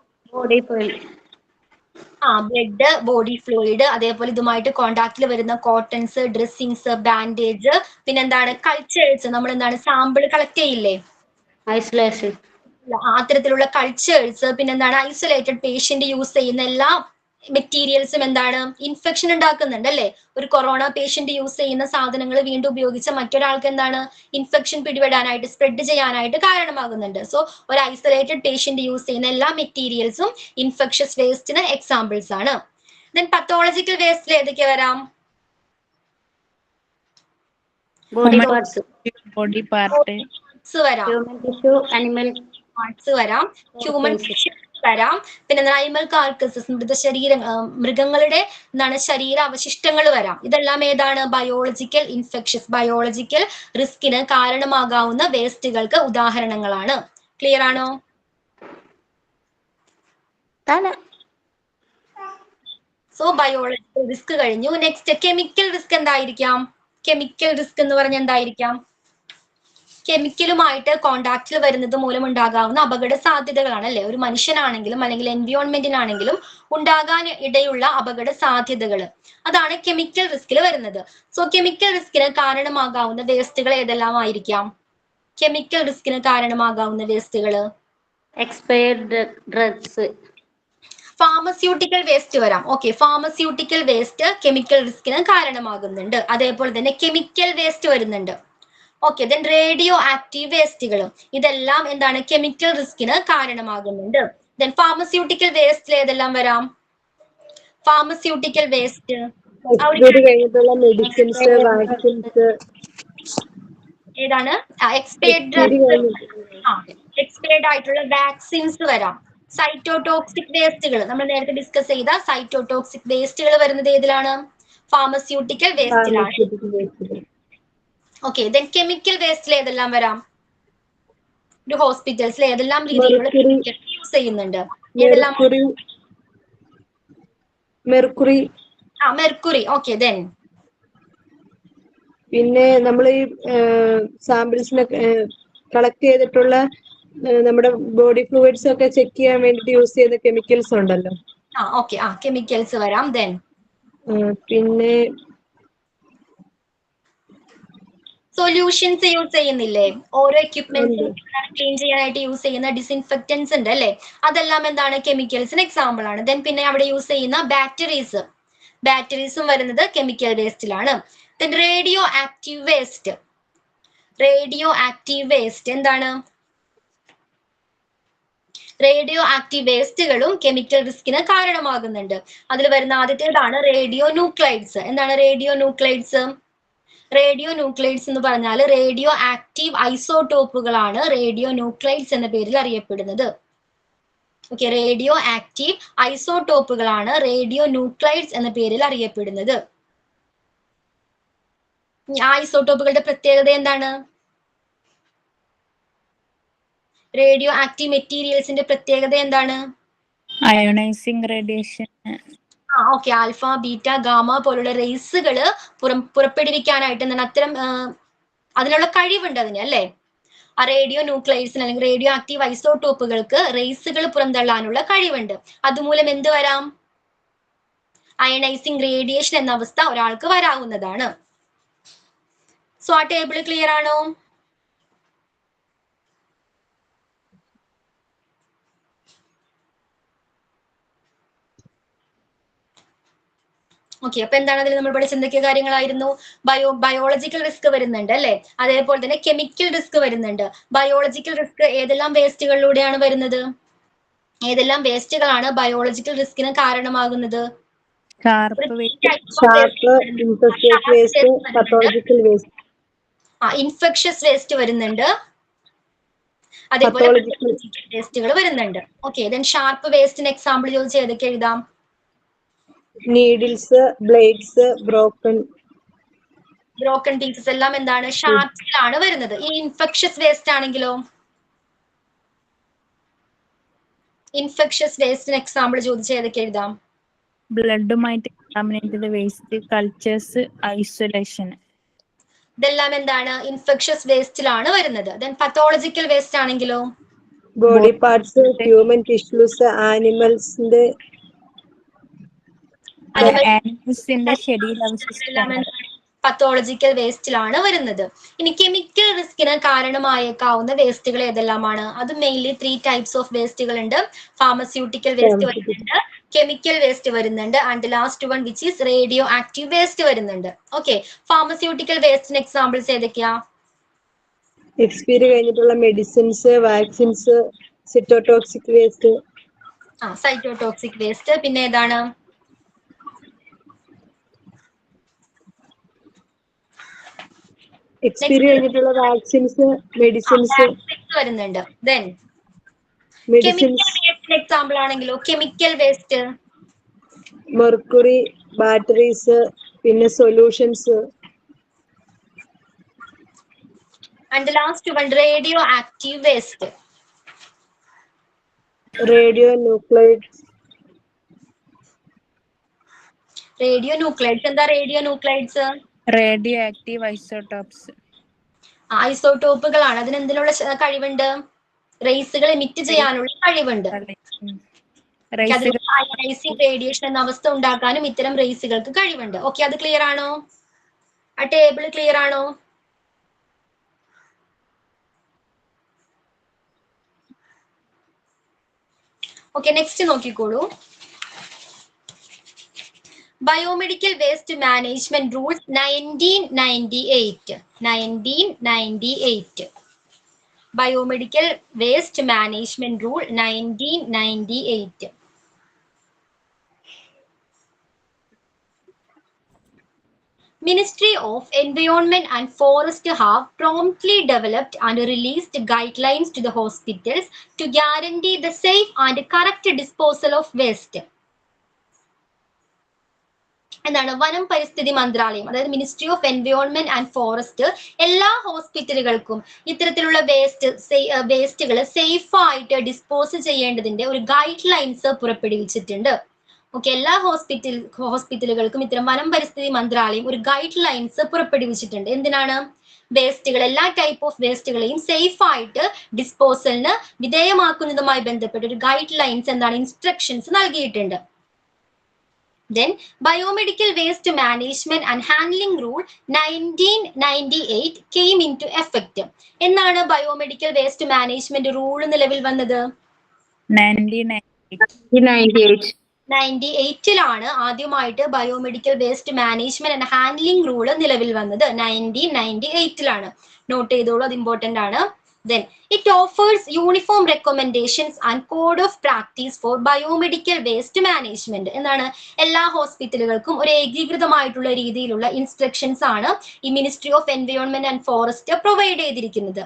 Blood, body fluid, അതേപോലെ ഇതുമായിട്ട് കോണ്ടാക്റ്റിൽ വരുന്ന കോട്ടൺസ്, ഡ്രസ്സിങ്സ്, ബാൻഡേജ്, പിന്നെന്താണ് കൾച്ചേഴ്സ്. നമ്മൾ എന്താണ് സാമ്പിൾ കളക്ട് ചെയ്യില്ലേ, ഐസൊലേഷൻ, അത്തരത്തിലുള്ള കൾച്ചേഴ്സ്, പിന്നെന്താണ് ഐസൊലേറ്റഡ് പേഷ്യന്റ് യൂസ് ചെയ്യുന്ന എല്ലാ മെറ്റീരിയൽസും എന്താണ് ഇൻഫെക്ഷൻ ഉണ്ടാക്കുന്നുണ്ട് അല്ലെ. ഒരു കൊറോണ പേഷ്യന്റ് യൂസ് ചെയ്യുന്ന സാധനങ്ങൾ വീണ്ടും ഉപയോഗിച്ച മറ്റൊരാൾക്ക് എന്താണ് ഇൻഫെക്ഷൻ പിടിപെടാനായിട്ട്, സ്പ്രെഡ് ചെയ്യാനായിട്ട് കാരണമാകുന്നുണ്ട്. സോ ഒരു ഐസൊലേറ്റഡ് പേഷ്യന്റ് യൂസ് ചെയ്യുന്ന എല്ലാ മെറ്റീരിയൽസും ഇൻഫെക്ഷ്യസ് വേസ്റ്റിന് എക്സാമ്പിൾസ് ആണ്. ദെൻ പത്തോളജിക്കൽ വേസ്റ്റിൽ ഏതൊക്കെ വരാം? ബോഡി പാർട്സ്, വരാം, ഹ്യൂമൻ ടിഷ്യൂ, അനിമൽ പാർട്സ് വരാം, ഹ്യൂമൻ വരാം, പിന്നെ അനിമൽ കാർക്കസസ്, മൃഗങ്ങളുടെ എന്താണ് ശരീര അവശിഷ്ടങ്ങൾ വരാം. ഇതെല്ലാം ഏതാണ് ബയോളജിക്കൽ ഇൻഫെക്ഷൻസ്, ബയോളജിക്കൽ റിസ്കിന് കാരണമാകാവുന്ന വേസ്റ്റുകൾക്ക് ഉദാഹരണങ്ങളാണ്. ക്ലിയർ ആണോ? സോ ബയോളജിക്കൽ റിസ്ക് കഴിഞ്ഞു. നെക്സ്റ്റ് കെമിക്കൽ റിസ്ക് എന്തായിരിക്കാം? കെമിക്കൽ റിസ്ക് എന്ന് പറഞ്ഞാൽ എന്തായിരിക്കാം? കെമിക്കലുമായിട്ട് കോണ്ടാക്റ്റിൽ വരുന്നത് മൂലം ഉണ്ടാകാവുന്ന അപകട സാധ്യതകളാണ് അല്ലെ. ഒരു മനുഷ്യനാണെങ്കിലും അല്ലെങ്കിൽ എൻവിയോൺമെന്റിനാണെങ്കിലും ഉണ്ടാകാൻ ഇടയുള്ള അപകട സാധ്യതകൾ, അതാണ് കെമിക്കൽ റിസ്കിൽ വരുന്നത്. സോ കെമിക്കൽ റിസ്കിന് കാരണമാകാവുന്ന വേസ്റ്റുകൾ ഏതെല്ലാം ആയിരിക്കാം? കെമിക്കൽ റിസ്കിന് കാരണമാകാവുന്ന വേസ്റ്റുകൾ എക്സ്പയർഡ് ഡ്രഗ്സ്, ഫാർമസ്യൂട്ടിക്കൽ വേസ്റ്റ് വരാം. ഓക്കെ, ഫാർമസ്യൂട്ടിക്കൽ വേസ്റ്റ് കെമിക്കൽ റിസ്കിന് കാരണമാകുന്നുണ്ട്. അതേപോലെ തന്നെ കെമിക്കൽ വേസ്റ്റ് വരുന്നുണ്ട്. ഓക്കെ, ദെൻ റേഡിയോ ആക്റ്റീവ് വേസ്റ്റുകളും ഇതെല്ലാം എന്താണ് കെമിക്കൽ റിസ്കിന് കാരണമാകുന്നുണ്ട്. ദെൻ ഫാർമസ്യൂട്ടിക്കൽ വേസ്റ്റിൽ ഏതെല്ലാം വരാം? ഫാർമസ്യൂട്ടിക്കൽ വേസ്റ്റ് കഴിഞ്ഞിട്ടുള്ള മെഡിസിൻസ്, വാക്സിൻസ്, ഏതാണ് എക്സ്പയർഡ് ആയിട്ടുള്ള വാക്സിൻസ് വരാം. സൈറ്റോടോക്സിക് വേസ്റ്റുകൾ, നമ്മൾ നേരത്തെ ഡിസ്കസ് ചെയ്ത സൈറ്റോടോക്സിക് വേസ്റ്റുകൾ വരുന്നത് ഏതിലാണ്? ഫാർമസ്യൂട്ടിക്കൽ വേസ്റ്റിലാണ്. ഓക്കെ, ദെൻ കെമിക്കൽ വേസ്റ്റിൽ ഏതെല്ലാം വരാം? ഒരു ഹോസ്പിറ്റൽസിൽ ഏതെല്ലാം രീതിയിലുള്ള കെമിക്കൽ യൂസ് ചെയ്യുന്നുണ്ട്? ഏതെല്ലാം? മെർക്കുറി. മെർക്കുറി. ഓക്കെ, ദെൻ പിന്നെ നമ്മൾ ഈ സാമ്പിൾസിനെ കളക്ട് ചെയ്തിട്ടുള്ള നമ്മുടെ ബോഡി ഫ്ലൂയിഡ്സ് ഒക്കെ ചെക്ക് ചെയ്യാൻ വേണ്ടിട്ട് യൂസ് ചെയ്യുന്ന കെമിക്കൽസ് ഉണ്ടല്ലോ. ഓക്കെ, കെമിക്കൽസ് വരാം. ദെൻ പിന്നെ സൊല്യൂഷൻസ് യൂസ് ചെയ്യുന്നില്ലേ? ഓരോ എക്യുപ്മെന്റ്സും ക്ലീൻ ചെയ്യാനായിട്ട് യൂസ് ചെയ്യുന്ന ഡിസ്ഇൻഫെക്റ്റൻസ് ഉണ്ട് അല്ലെ. അതെല്ലാം എന്താണ് കെമിക്കൽസിന് എക്സാമ്പിൾ ആണ്. ദെൻ പിന്നെ അവിടെ യൂസ് ചെയ്യുന്ന ബാറ്ററീസും വരുന്നത് കെമിക്കൽ വേസ്റ്റിലാണ്. ദെൻ റേഡിയോ ആക്റ്റീവ് വേസ്റ്റ് എന്താണ്? റേഡിയോ ആക്റ്റീവ് വേസ്റ്റുകളും കെമിക്കൽ റിസ്കിന് കാരണമാകുന്നുണ്ട്. അതിൽ വരുന്ന ആദ്യത്തേതാണ് റേഡിയോ ന്യൂക്ലൈഡ്സ്. എന്താണ് റേഡിയോ ന്യൂക്ലൈഡ്സ്? റേഡിയോ ന്യൂക്ലൈഡ്സ് എന്ന് പറഞ്ഞാൽ റേഡിയോ ആക്റ്റീവ് ഐസോടോപ്പുകളാണ് റേഡിയോ ന്യൂക്ലൈഡ്സ് എന്ന പേരിൽ അറിയപ്പെടുന്നത്. ഓക്കെ, റേഡിയോ ആക്റ്റീവ് ഐസോടോപ്പുകളാണ് റേഡിയോ ന്യൂക്ലൈഡ്സ് എന്ന പേരിൽ അറിയപ്പെടുന്നത്. ഐസോടോപ്പുകളുടെ പ്രത്യേകത എന്താണ്? റേഡിയോ ആക്റ്റീവ് മെറ്റീരിയൽസിന്റെ പ്രത്യേകത എന്താണ്? Ionising radiation. Okay, alpha beta gamma പോലുള്ള റേസുകൾ പുറപ്പെടുവിക്കാനായിട്ട് എന്താണ് അത്തരം അതിനുള്ള കഴിവുണ്ട് അതിന്, അല്ലേ? ആ റേഡിയോ ന്യൂക്ലൈഡ്സിന് അല്ലെങ്കിൽ റേഡിയോ ആക്റ്റീവ് ഐസോടോപ്പുകൾക്ക് റേസുകൾ പുറന്തള്ളാനുള്ള കഴിവുണ്ട്. അതുമൂലം എന്ത് വരാം? അയണൈസിങ് റേഡിയേഷൻ എന്ന അവസ്ഥ ഒരാൾക്ക് വരാവുന്നതാണ്. സോ ആ ടേബിൾ ക്ലിയർ ആണോ? ഓക്കെ, അപ്പൊ എന്താണ് അതിൽ നമ്മൾ പഠിച്ച എന്തൊക്കെ കാര്യങ്ങളായിരുന്നു? ബയോളജിക്കൽ റിസ്ക് വരുന്നുണ്ട്, അല്ലെ? അതേപോലെ തന്നെ കെമിക്കൽ റിസ്ക് വരുന്നുണ്ട്. ബയോളജിക്കൽ റിസ്ക് ഏതെല്ലാം വേസ്റ്റുകളിലൂടെയാണ് വരുന്നത്? ഏതെല്ലാം വേസ്റ്റുകളാണ് ബയോളജിക്കൽ റിസ്കിന് കാരണമാകുന്നത്? ഇൻഫെക്ഷസ് വേസ്റ്റ് വരുന്നുണ്ട്, അതേപോലെ വേസ്റ്റുകൾ വരുന്നുണ്ട്. ഓക്കെ, ദെൻ ഷാർപ്പ് വേസ്റ്റിന് എക്സാമ്പിൾ ചോദിച്ച് ഏതൊക്കെ എഴുതാം? നീഡിൽസ്, ബ്ലേഡ്സ്, ബ്രോക്കൺ പീസസ് എല്ലാം എന്താണ്? ഷാർപ്സിലാണ് വരുന്നത്. ഈ ഇൻഫെക്ഷസ് വേസ്റ്റ് ആണെങ്കിലോ? ഇൻഫെക്ഷസ് വേസ്റ്റിന് എക്സാമ്പിൾ ചോദിച്ച് ഏതൊക്കെ എഴുതാം? ബ്ലഡുമായിട്ട് കണ്ടാമിനേറ്റഡ് വേസ്റ്റ്, കൾച്ചേഴ്സ്, ഐസൊലേഷൻ. ഇതെല്ലാം എന്താണ്? ഇൻഫെക്ഷസ് വേസ്റ്റിലാണ് വരുന്നത്. ദെൻ പത്തോളജിക്കൽ വേസ്റ്റ് ആണെങ്കിലോ? ബോഡി പാർട്സ്, ഹ്യൂമൻ ടിഷ്യൂസ്, ആനിമൽസിന്റെ ശരീരാവശിഷ്ടങ്ങൾ പത്തോളജിക്കൽ വേസ്റ്റിലാണ് വരുന്നത്. ഇനി കെമിക്കൽ റിസ്കിന് കാരണമായേക്കാവുന്ന വേസ്റ്റുകൾ ഏതെല്ലാമാണ്? അത് മെയിൻലി 3 ടൈപ്സ് ഓഫ് വേസ്റ്റുകൾ ഉണ്ട്. ഫാർമസ്യൂട്ടിക്കൽ വേസ്റ്റ് വരുന്നുണ്ട്, കെമിക്കൽ വേസ്റ്റ് വരുന്നുണ്ട്, and last one which is radio active waste വരുന്നുണ്ട്. ഓക്കെ, ഫാർമസ്യൂട്ടിക്കൽ വേസ്റ്റിന് എക്സാമ്പിൾസ് ഏതൊക്കെയാ? എക്സ്പയറി കഴിഞ്ഞിട്ടുള്ള medicines, vaccines, cytotoxic waste. Cytotoxic waste. പിന്നെ ഏതാണ്? എക്സ്പയറി കഴിഞ്ഞിട്ടുള്ള വാക്സിൻസ്, മെഡിസിൻസ് വരുന്നുണ്ട്. ദെൻ മെഡിസിൻസ്, കെമിക്കൽ വേസ്റ്റിന് എക്സാമ്പിൾ ആണെങ്കിലോ? കെമിക്കൽ വേസ്റ്റ് മെർക്കുറി, ബാറ്ററീസ്, പിന്നെ solutions. And last one radio active waste. Radio nuclides. Radionuclides എന്താ? Radio nuclides radio active isotopes. ഐസോടോപ്പുകളാണ്. അതിന് എന്തിനുള്ള കഴിവുണ്ട്? റേസുകൾ എമിറ്റ് ചെയ്യാനുള്ള കഴിവുണ്ട്. അയണൈസിംഗ് റേഡിയേഷൻ എന്ന അവസ്ഥ ഉണ്ടാക്കാനും ഇത്തരം റേസുകൾക്ക് കഴിവുണ്ട്. ഓക്കെ, അത് ക്ലിയർ ആണോ? ആ ടേബിൾ ക്ലിയർ ആണോ? ഓക്കെ, നെക്സ്റ്റ് നോക്കിക്കോളൂ. Biomedical waste management rules 1998. Biomedical waste management rule 1998. Ministry of Environment and Forest have promptly developed and released guidelines to the hospitals to guarantee the safe and correct disposal of waste. എന്താണ്? വനം പരിസ്ഥിതി മന്ത്രാലയം, അതായത് ministry of environment and forest എല്ലാ ഹോസ്പിറ്റലുകൾക്കും ഇത്തരത്തിലുള്ള വേസ്റ്റുകൾ safe ആയിട്ട് dispose ചെയ്യേണ്ടതിന്റെ ഒരു ഗൈഡ് ലൈൻസ് പുറപ്പെടുവിച്ചിട്ടുണ്ട്. ഓക്കെ, എല്ലാ ഹോസ്പിറ്റലുകൾക്കും ഇത്തരം വനം പരിസ്ഥിതി മന്ത്രാലയം ഒരു ഗൈഡ് ലൈൻസ് പുറപ്പെടുവിച്ചിട്ടുണ്ട്. എന്തിനാണ്? വേസ്റ്റുകൾ, എല്ലാ ടൈപ്പ് ഓഫ് വേസ്റ്റുകളെയും സേഫ് ആയിട്ട് ഡിസ്പോസലിന് വിധേയമാക്കുന്നതുമായി ബന്ധപ്പെട്ട് ഒരു ഗൈഡ് ലൈൻസ് എന്താണ്? ഇൻസ്ട്രക്ഷൻസ് നൽകിയിട്ടുണ്ട്. Then Biomedical Waste Management and Handling Rule 1998 came into effect. എന്നാണ് ബയോമെഡിക്കൽ വേസ്റ്റ് മാനേജ്മെന്റ് റൂൾ നിലവിൽ വന്നത്? 1998 ആദ്യമായിട്ട് biomedical waste management and handling rule നിലവിൽ വന്നത്. 1998 നോട്ട് ചെയ്തോളൂ, അത് ഇമ്പോർട്ടന്റ് ആണ്. Then it offers uniform recommendations and code of practice for biomedical waste management. എന്താണ് എല്ലാ ഹോസ്പിറ്റലുകൾക്കും ഒരു ഏകീകൃതമായിട്ടുള്ള രീതിയിലുള്ള ഇൻസ്ട്രക്ഷൻസ് ആണ് ഈ ministry of environment and forest provide ചെയ്തിരിക്കുന്നത്.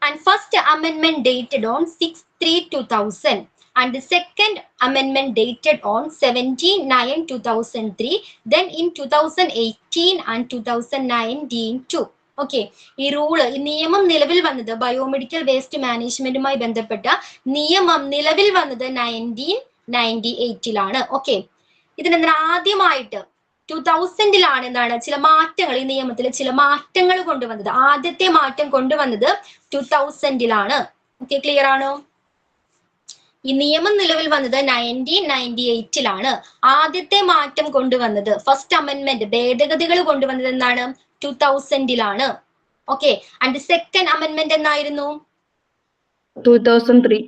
And first amendment dated on 6/3/2000 and the second amendment dated on 17/9/2003, then in 2018 and 2019 too. Okay, ഈ rule, ഈ നിയമം നിലവിൽ വന്നത്, ബയോമെഡിക്കൽ വേസ്റ്റ് മാനേജ്മെന്റുമായി ബന്ധപ്പെട്ട നിയമം നിലവിൽ വന്നത് 1998 ഓക്കെ, ഇതിനെന്താ ആദ്യമായിട്ട് 2000 എന്താണ് ചില മാറ്റങ്ങൾ, ഈ നിയമത്തിൽ ചില മാറ്റങ്ങൾ കൊണ്ടുവന്നത്. ആദ്യത്തെ മാറ്റം കൊണ്ടുവന്നത് 2000 ഓക്കെ, ക്ലിയർ ആണോ? ഈ നിയമം നിലവിൽ വന്നത് 1998 ആദ്യത്തെ മാറ്റം കൊണ്ടുവന്നത്, ഫസ്റ്റ് അമെന്റ്മെന്റ് ഭേദഗതികൾ കൊണ്ടുവന്നത് എന്താണ് 2000 ഓക്കെ. ആൻഡ് സെക്കൻഡ് അമെന്റ്മെന്റ് എന്നായിരുന്നു 2003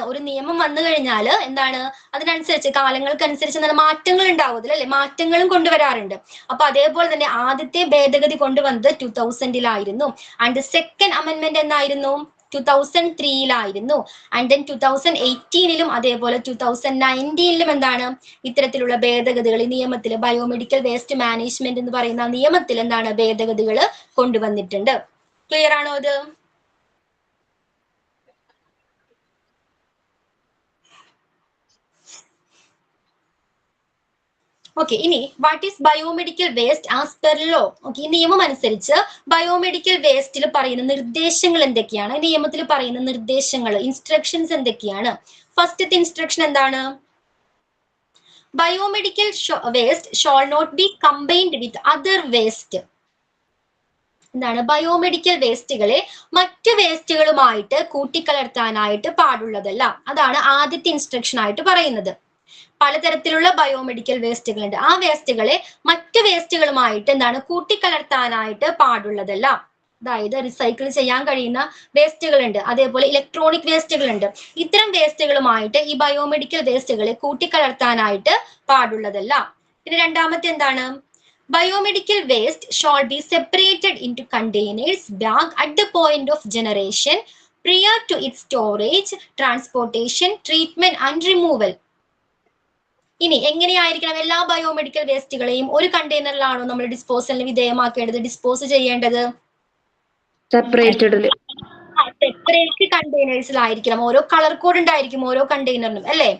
ഒരു നിയമം വന്നു കഴിഞ്ഞാൽ എന്താണ് അതിനനുസരിച്ച് കാലങ്ങൾക്കനുസരിച്ച് നല്ല മാറ്റങ്ങൾ ഉണ്ടാവുമല്ലോ അല്ലെ, മാറ്റങ്ങളും കൊണ്ടുവരാറുണ്ട്. അപ്പൊ അതേപോലെ തന്നെ ആദ്യത്തെ ഭേദഗതി കൊണ്ടുവന്നത് 2000 ആൻഡ് സെക്കൻഡ് അമെന്റ്മെന്റ് എന്നായിരുന്നു 2003 ആൻഡ് ദെൻ 2018 അതേപോലെ 2019 എന്താണ് ഇത്തരത്തിലുള്ള ഭേദഗതികൾ ഈ നിയമത്തിൽ, ബയോമെഡിക്കൽ വേസ്റ്റ് മാനേജ്മെന്റ് എന്ന് പറയുന്ന നിയമത്തിൽ എന്താണ് ഭേദഗതികൾ കൊണ്ടുവന്നിട്ടുണ്ട്. ക്ലിയർ ആണോ ഇത്? ഓക്കെ, ഇനി what is biomedical waste as per law? Okay, ഈ നിയമം അനുസരിച്ച് ബയോമെഡിക്കൽ വേസ്റ്റിൽ പറയുന്ന നിർദ്ദേശങ്ങൾ എന്തൊക്കെയാണ്, നിയമത്തിൽ പറയുന്ന നിർദ്ദേശങ്ങൾ, ഇൻസ്ട്രക്ഷൻസ് എന്തൊക്കെയാണ്? ഫസ്റ്റത്തെ ഇൻസ്ട്രക്ഷൻ എന്താണ്? Biomedical waste shall not be combined with other waste. എന്താണ്? ബയോമെഡിക്കൽ വേസ്റ്റുകളെ മറ്റു വേസ്റ്റുകളുമായിട്ട് കൂട്ടിക്കലർത്താനായിട്ട് പാടുള്ളതല്ല. അതാണ് ആദ്യത്തെ ഇൻസ്ട്രക്ഷൻ ആയിട്ട് പറയുന്നത്. പലതരത്തിലുള്ള ബയോമെഡിക്കൽ വേസ്റ്റുകൾ ഉണ്ട്, ആ വേസ്റ്റുകളെ മറ്റു വേസ്റ്റുകളുമായിട്ട് എന്താണ് കൂട്ടിക്കലർത്താനായിട്ട് പാടുള്ളതല്ല. അതായത് റിസൈക്കിൾ ചെയ്യാൻ കഴിയുന്ന വേസ്റ്റുകൾ ഉണ്ട്, അതേപോലെ ഇലക്ട്രോണിക് വേസ്റ്റുകൾ ഉണ്ട്. ഇത്തരം വേസ്റ്റുകളുമായിട്ട് ഈ ബയോമെഡിക്കൽ വേസ്റ്റുകളെ കൂട്ടിക്കലർത്താനായിട്ട് പാടുള്ളതല്ല. പിന്നെ രണ്ടാമത്തെ എന്താണ്? Biomedical waste shawl B separated into containers bag at the point of generation prior to its storage, transportation, treatment and removal. ഇനി എങ്ങനെയായിരിക്കണം എല്ലാ ബയോമെഡിക്കൽ വേസ്റ്റുകളെയും ഒരു കണ്ടെയ്നറിലാണോ നമ്മൾ ഡിസ്പോസലിന് വിധേയമാക്കേണ്ടത്, ഡിസ്പോസ് ചെയ്യേണ്ടത്? സെപ്പറേറ്റ് കണ്ടെയ്നേഴ്സിലായിരിക്കണം. ഓരോ കളർ കോഡ് ഉണ്ടായിരിക്കും ഓരോ കണ്ടെയ്നറിനും അല്ലേ?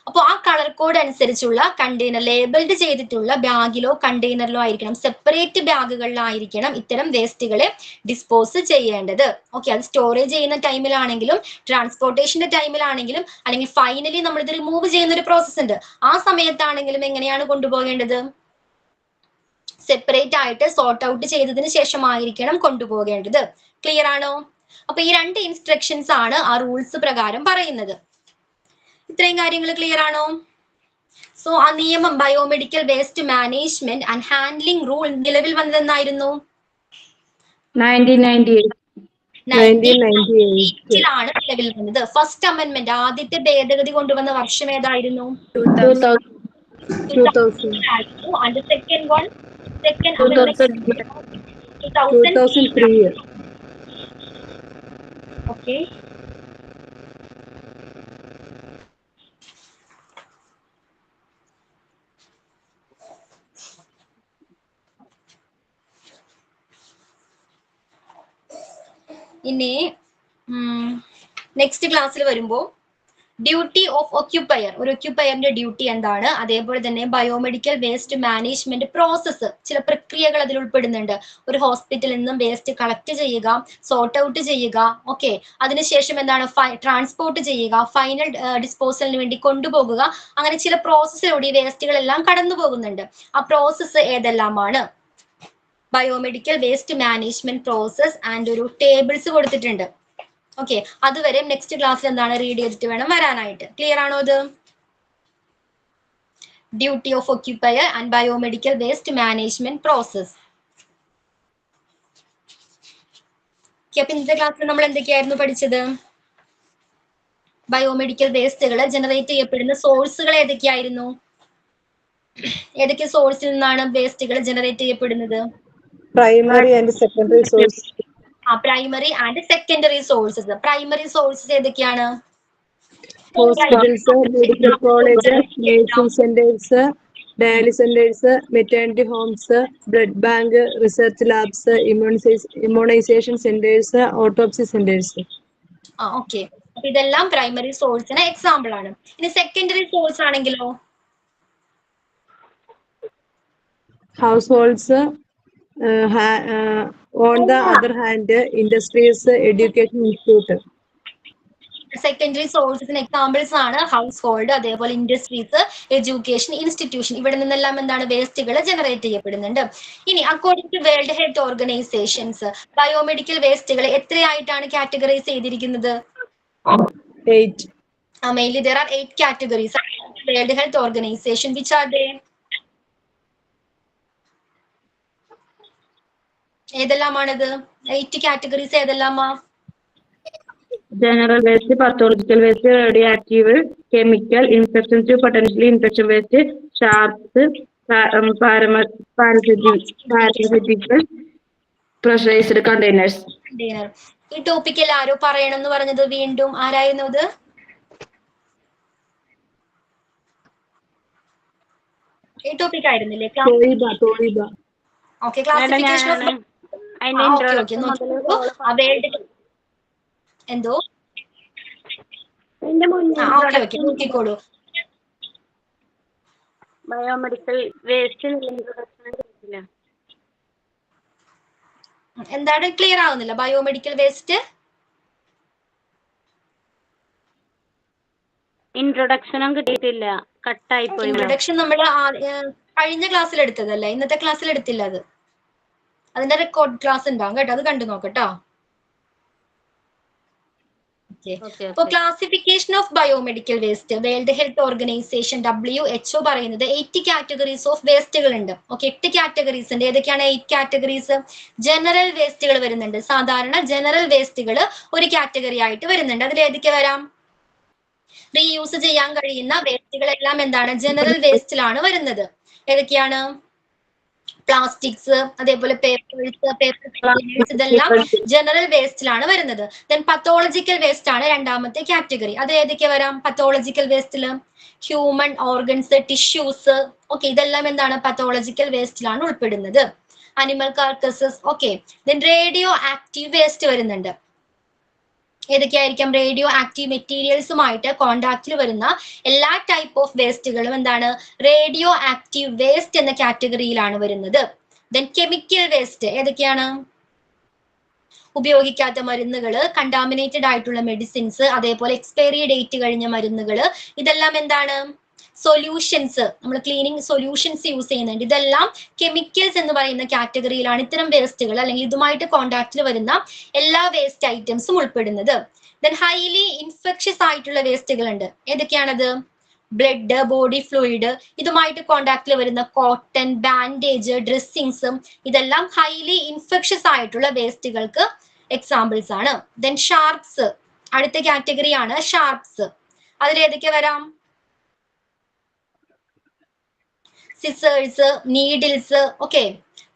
അപ്പോൾ ആ കളർ കോഡ് അനുസരിച്ചുള്ള കണ്ടെയ്നർ ലേബിൾഡ് ചെയ്തിട്ടുള്ള ബാഗിലോ കണ്ടെയ്നറിലോ ആയിരിക്കണം, സെപ്പറേറ്റ് ബാഗുകളിലായിരിക്കണം ഇത്തരം വേസ്റ്റുകളെ ഡിസ്പോസ് ചെയ്യേണ്ടത്. ഓക്കെ, അത് സ്റ്റോറേജ് ചെയ്യുന്ന ടൈമിലാണെങ്കിലും ട്രാൻസ്പോർട്ടേഷന്റെ ടൈമിലാണെങ്കിലും അല്ലെങ്കിൽ ഫൈനലി നമ്മൾ ഇത് റിമൂവ് ചെയ്യുന്ന ഒരു പ്രോസസ് ഉണ്ട്, ആ സമയത്താണെങ്കിലും എങ്ങനെയാണ് കൊണ്ടുപോകേണ്ടത്? സെപ്പറേറ്റ് ആയിട്ട് സോർട്ട് ഔട്ട് ചെയ്തതിന് ശേഷമായിരിക്കണം കൊണ്ടുപോകേണ്ടത്. ക്ലിയർ ആണോ? അപ്പൊ ഈ രണ്ട് ഇൻസ്ട്രക്ഷൻസ് ആണ് ആ റൂൾസ് പ്രകാരം പറയുന്നത്. ഇത്രയും കാര്യങ്ങൾ ക്ലിയർ ആണോ? സോ ആ നിയമം biomedical waste management and handling rule നിലവിൽ വന്നതെന്നായിരുന്നു 1998 നിലവിൽ വന്നത്. ഫസ്റ്റ് അമെന്റ്മെന്റ് ആദ്യത്തെ ഭേദഗതി കൊണ്ടുവന്ന വർഷം ഏതായിരുന്നു? 2000. And the second one, second 2003. Okay. ഇനി നെക്സ്റ്റ് ക്ലാസ്സിൽ വരുമ്പോൾ ഡ്യൂട്ടി ഓഫ് ഒക്യുപ്പയർ, ഒരു ഒക്യുപ്പയറിന്റെ ഡ്യൂട്ടി എന്താണ്, അതേപോലെ തന്നെ ബയോമെഡിക്കൽ വേസ്റ്റ് മാനേജ്മെന്റ് പ്രോസസ്സ്, ചില പ്രക്രിയകൾ അതിൽ ഉൾപ്പെടുന്നുണ്ട്. ഒരു ഹോസ്പിറ്റലിൽ നിന്നും വേസ്റ്റ് കളക്ട് ചെയ്യുക, സോർട്ട് ഔട്ട് ചെയ്യുക, ഓക്കെ, അതിനുശേഷം എന്താണ് ട്രാൻസ്പോർട്ട് ചെയ്യുക, ഫൈനൽ ഡിസ്പോസലിന് വേണ്ടി കൊണ്ടുപോകുക, അങ്ങനെ ചില പ്രോസസ്സിലൂടെ ഈ വേസ്റ്റുകളെല്ലാം കടന്നു പോകുന്നുണ്ട്. ആ പ്രോസസ്സ് ഏതെല്ലാമാണ്? Biomedical waste management process and ഒരു ടേബിൾസ് കൊടുത്തിട്ടുണ്ട്. ഓക്കെ, അതുവരെ നെക്സ്റ്റ് ക്ലാസ്സിൽ എന്താണ് റീഡ് ചെയ്തിട്ട് വേണം വരാനായിട്ട്. ക്ലിയർ ആണോ ഇത്? Duty of occupier and biomedical waste management process. അപ്പൊ ഇന്നത്തെ ക്ലാസ്സിൽ നമ്മൾ എന്തൊക്കെയായിരുന്നു പഠിച്ചത്? ബയോമെഡിക്കൽ വേസ്റ്റുകൾ ജനറേറ്റ് ചെയ്യപ്പെടുന്ന സോഴ്സുകൾ ഏതൊക്കെയായിരുന്നു? ഏതൊക്കെ സോഴ്സിൽ നിന്നാണ് വേസ്റ്റുകൾ ജനറേറ്റ് ചെയ്യപ്പെടുന്നത്? Primary and secondary source. Primary and secondary sources. Primary sources ഏതൊക്കെയാണ്? Hospitals, medical college, nursing centres, dialysis centres, maternity homes, blood bank, research labs, immunisation centres, autopsy centres. Okay, അപ്പൊ ഇതെല്ലാം പ്രൈമറി സോഴ്സിന് എക്സാമ്പിൾ ആണ്. ഇനി secondary source ആണെങ്കിലോ? Households, on the other hand industries, education institute. Secondary സോഴ്സസിന് examples ആണ് household, അതേപോലെ industries, education institution. ഇവിടെ നിന്നെല്ലാം എന്താണ് വേസ്റ്റുകൾ ജനറേറ്റ് ചെയ്യപ്പെടുന്നുണ്ട്. ഇനി according to World Health Organizations biomedical വേസ്റ്റുകൾ എത്രയായിട്ടാണ് കാറ്റഗറൈസ് ചെയ്തിരിക്കുന്നത്? 8. Mainly there are 8 categories. World Health Organization, which are they? ഏതെല്ലാമാണിത്? 8 categories ഏതെല്ലാമാ? General waste, pathological waste, radioactive, chemical, infection, potentially infection waste, sharps, parasitical, pressurized containers. ഈ ടോപ്പിക്കിൽ ആരോ പറയണമെന്ന് പറഞ്ഞത് വീണ്ടും ആരായിരുന്നു അത്? ഈ ടോപ്പിക് ആയിരുന്നില്ലേ? ഓക്കെ, ക്ലാസിഫിക്കേഷൻ ഓഫ് എന്തോ നോക്കിക്കോളൂ. ബയോമെഡിക്കൽ വേസ്റ്റ് എന്താണ് ക്ലിയർ ആവുന്നില്ല? ബയോമെഡിക്കൽ വേസ്റ്റ് ഇൻട്രൊഡക്ഷനും കിട്ടിയിട്ടില്ല, കട്ടായി പോയി. ഇൻട്രൊഡക്ഷൻ നമ്മൾ കഴിഞ്ഞ ക്ലാസ്സിൽ എടുത്തതല്ലേ, ഇന്നത്തെ ക്ലാസ്സിൽ എടുത്തില്ല. അതിന്റെ റെക്കോർഡ് ക്ലാസ് ഉണ്ടാവും കേട്ടോ, അത് കണ്ടു നോക്കട്ടോ. അപ്പൊ classification of biomedical waste world Health organisation WHO പറയുന്നത് 8 കാറ്റഗറീസ് ഓഫ് വേസ്റ്റുകൾ ഉണ്ട്. ഓക്കെ, 8 കാറ്റഗറീസ് ഉണ്ട്. ഏതൊക്കെയാണ് 8 കാറ്റഗറീസ്? ജനറൽ വേസ്റ്റുകൾ വരുന്നുണ്ട്. സാധാരണ ജനറൽ വേസ്റ്റുകൾ ഒരു കാറ്റഗറി ആയിട്ട് വരുന്നുണ്ട്. അതിൽ ഏതൊക്കെ വരാം? റീയൂസ് ചെയ്യാൻ കഴിയുന്ന വേസ്റ്റുകളെല്ലാം എന്താണ്? ജനറൽ വേസ്റ്റിലാണ് വരുന്നത്. ഏതൊക്കെയാണ്? പ്ലാസ്റ്റിക്സ്, അതേപോലെ പേപ്പേഴ്സ്, ഇതെല്ലാം ജനറൽ വേസ്റ്റിലാണ് വരുന്നത്. ദെൻ പത്തോളജിക്കൽ വേസ്റ്റ് ആണ് രണ്ടാമത്തെ കാറ്റഗറി. അത് ഏതൊക്കെ വരാം പത്തോളജിക്കൽ വേസ്റ്റില്? ഹ്യൂമൻ ഓർഗൻസ്, ടിഷ്യൂസ്, ഓക്കെ, ഇതെല്ലാം എന്താണ്? പത്തോളജിക്കൽ വേസ്റ്റിലാണ് ഉൾപ്പെടുന്നത്. Animal carcasses, okay. Then radio active waste വരുന്നുണ്ട്. ഏതൊക്കെയായിരിക്കാം? റേഡിയോ ആക്റ്റീവ് മെറ്റീരിയൽസുമായിട്ട് കോണ്ടാക്റ്റിൽ വരുന്ന എല്ലാ ടൈപ്പ് ഓഫ് വേസ്റ്റുകളും എന്താണ്? റേഡിയോ ആക്റ്റീവ് വേസ്റ്റ് എന്ന കാറ്റഗറിയിലാണ് വരുന്നത്. ദെൻ കെമിക്കൽ വേസ്റ്റ് ഏതൊക്കെയാണ്? ഉപയോഗിക്കാത്ത മരുന്നുകൾ, കണ്ടാമിനേറ്റഡ് ആയിട്ടുള്ള മെഡിസിൻസ്, അതേപോലെ എക്സ്പയറി ഡേറ്റ് കഴിഞ്ഞ മരുന്നുകൾ, ഇതെല്ലാം എന്താണ്? സൊല്യൂഷൻസ്, നമ്മൾ ക്ലീനിങ് സൊല്യൂഷൻസ് യൂസ് ചെയ്യുന്നുണ്ട്. ഇതെല്ലാം കെമിക്കൽസ് എന്ന് പറയുന്ന കാറ്റഗറിയിലാണ് ഇത്തരം വേസ്റ്റുകൾ അല്ലെങ്കിൽ ഇതുമായിട്ട് കോണ്ടാക്റ്റിൽ വരുന്ന എല്ലാ വേസ്റ്റ് ഐറ്റംസും ഉൾപ്പെടുന്നത്. ദെൻ ഹൈലി ഇൻഫെക്ഷ്യസ് ആയിട്ടുള്ള വേസ്റ്റുകൾ ഉണ്ട്. ഏതൊക്കെയാണത്? ബ്ലഡ്, ബോഡി ഫ്ലൂയിഡ്, ഇതുമായിട്ട് കോണ്ടാക്റ്റിൽ വരുന്ന കോട്ടൺ, ബാൻഡേജ്, ഡ്രസ്സിങ്സും, ഇതെല്ലാം ഹൈലി ഇൻഫെക്ഷ്യസ് ആയിട്ടുള്ള വേസ്റ്റുകൾക്ക് എക്സാമ്പിൾസ് ആണ്. ദെൻ ഷാർപ്സ് അടുത്ത കാറ്റഗറിയാണ്. ഷാർപ്സ് അതിലേതൊക്കെ വരാം? Scissors, needles, okay.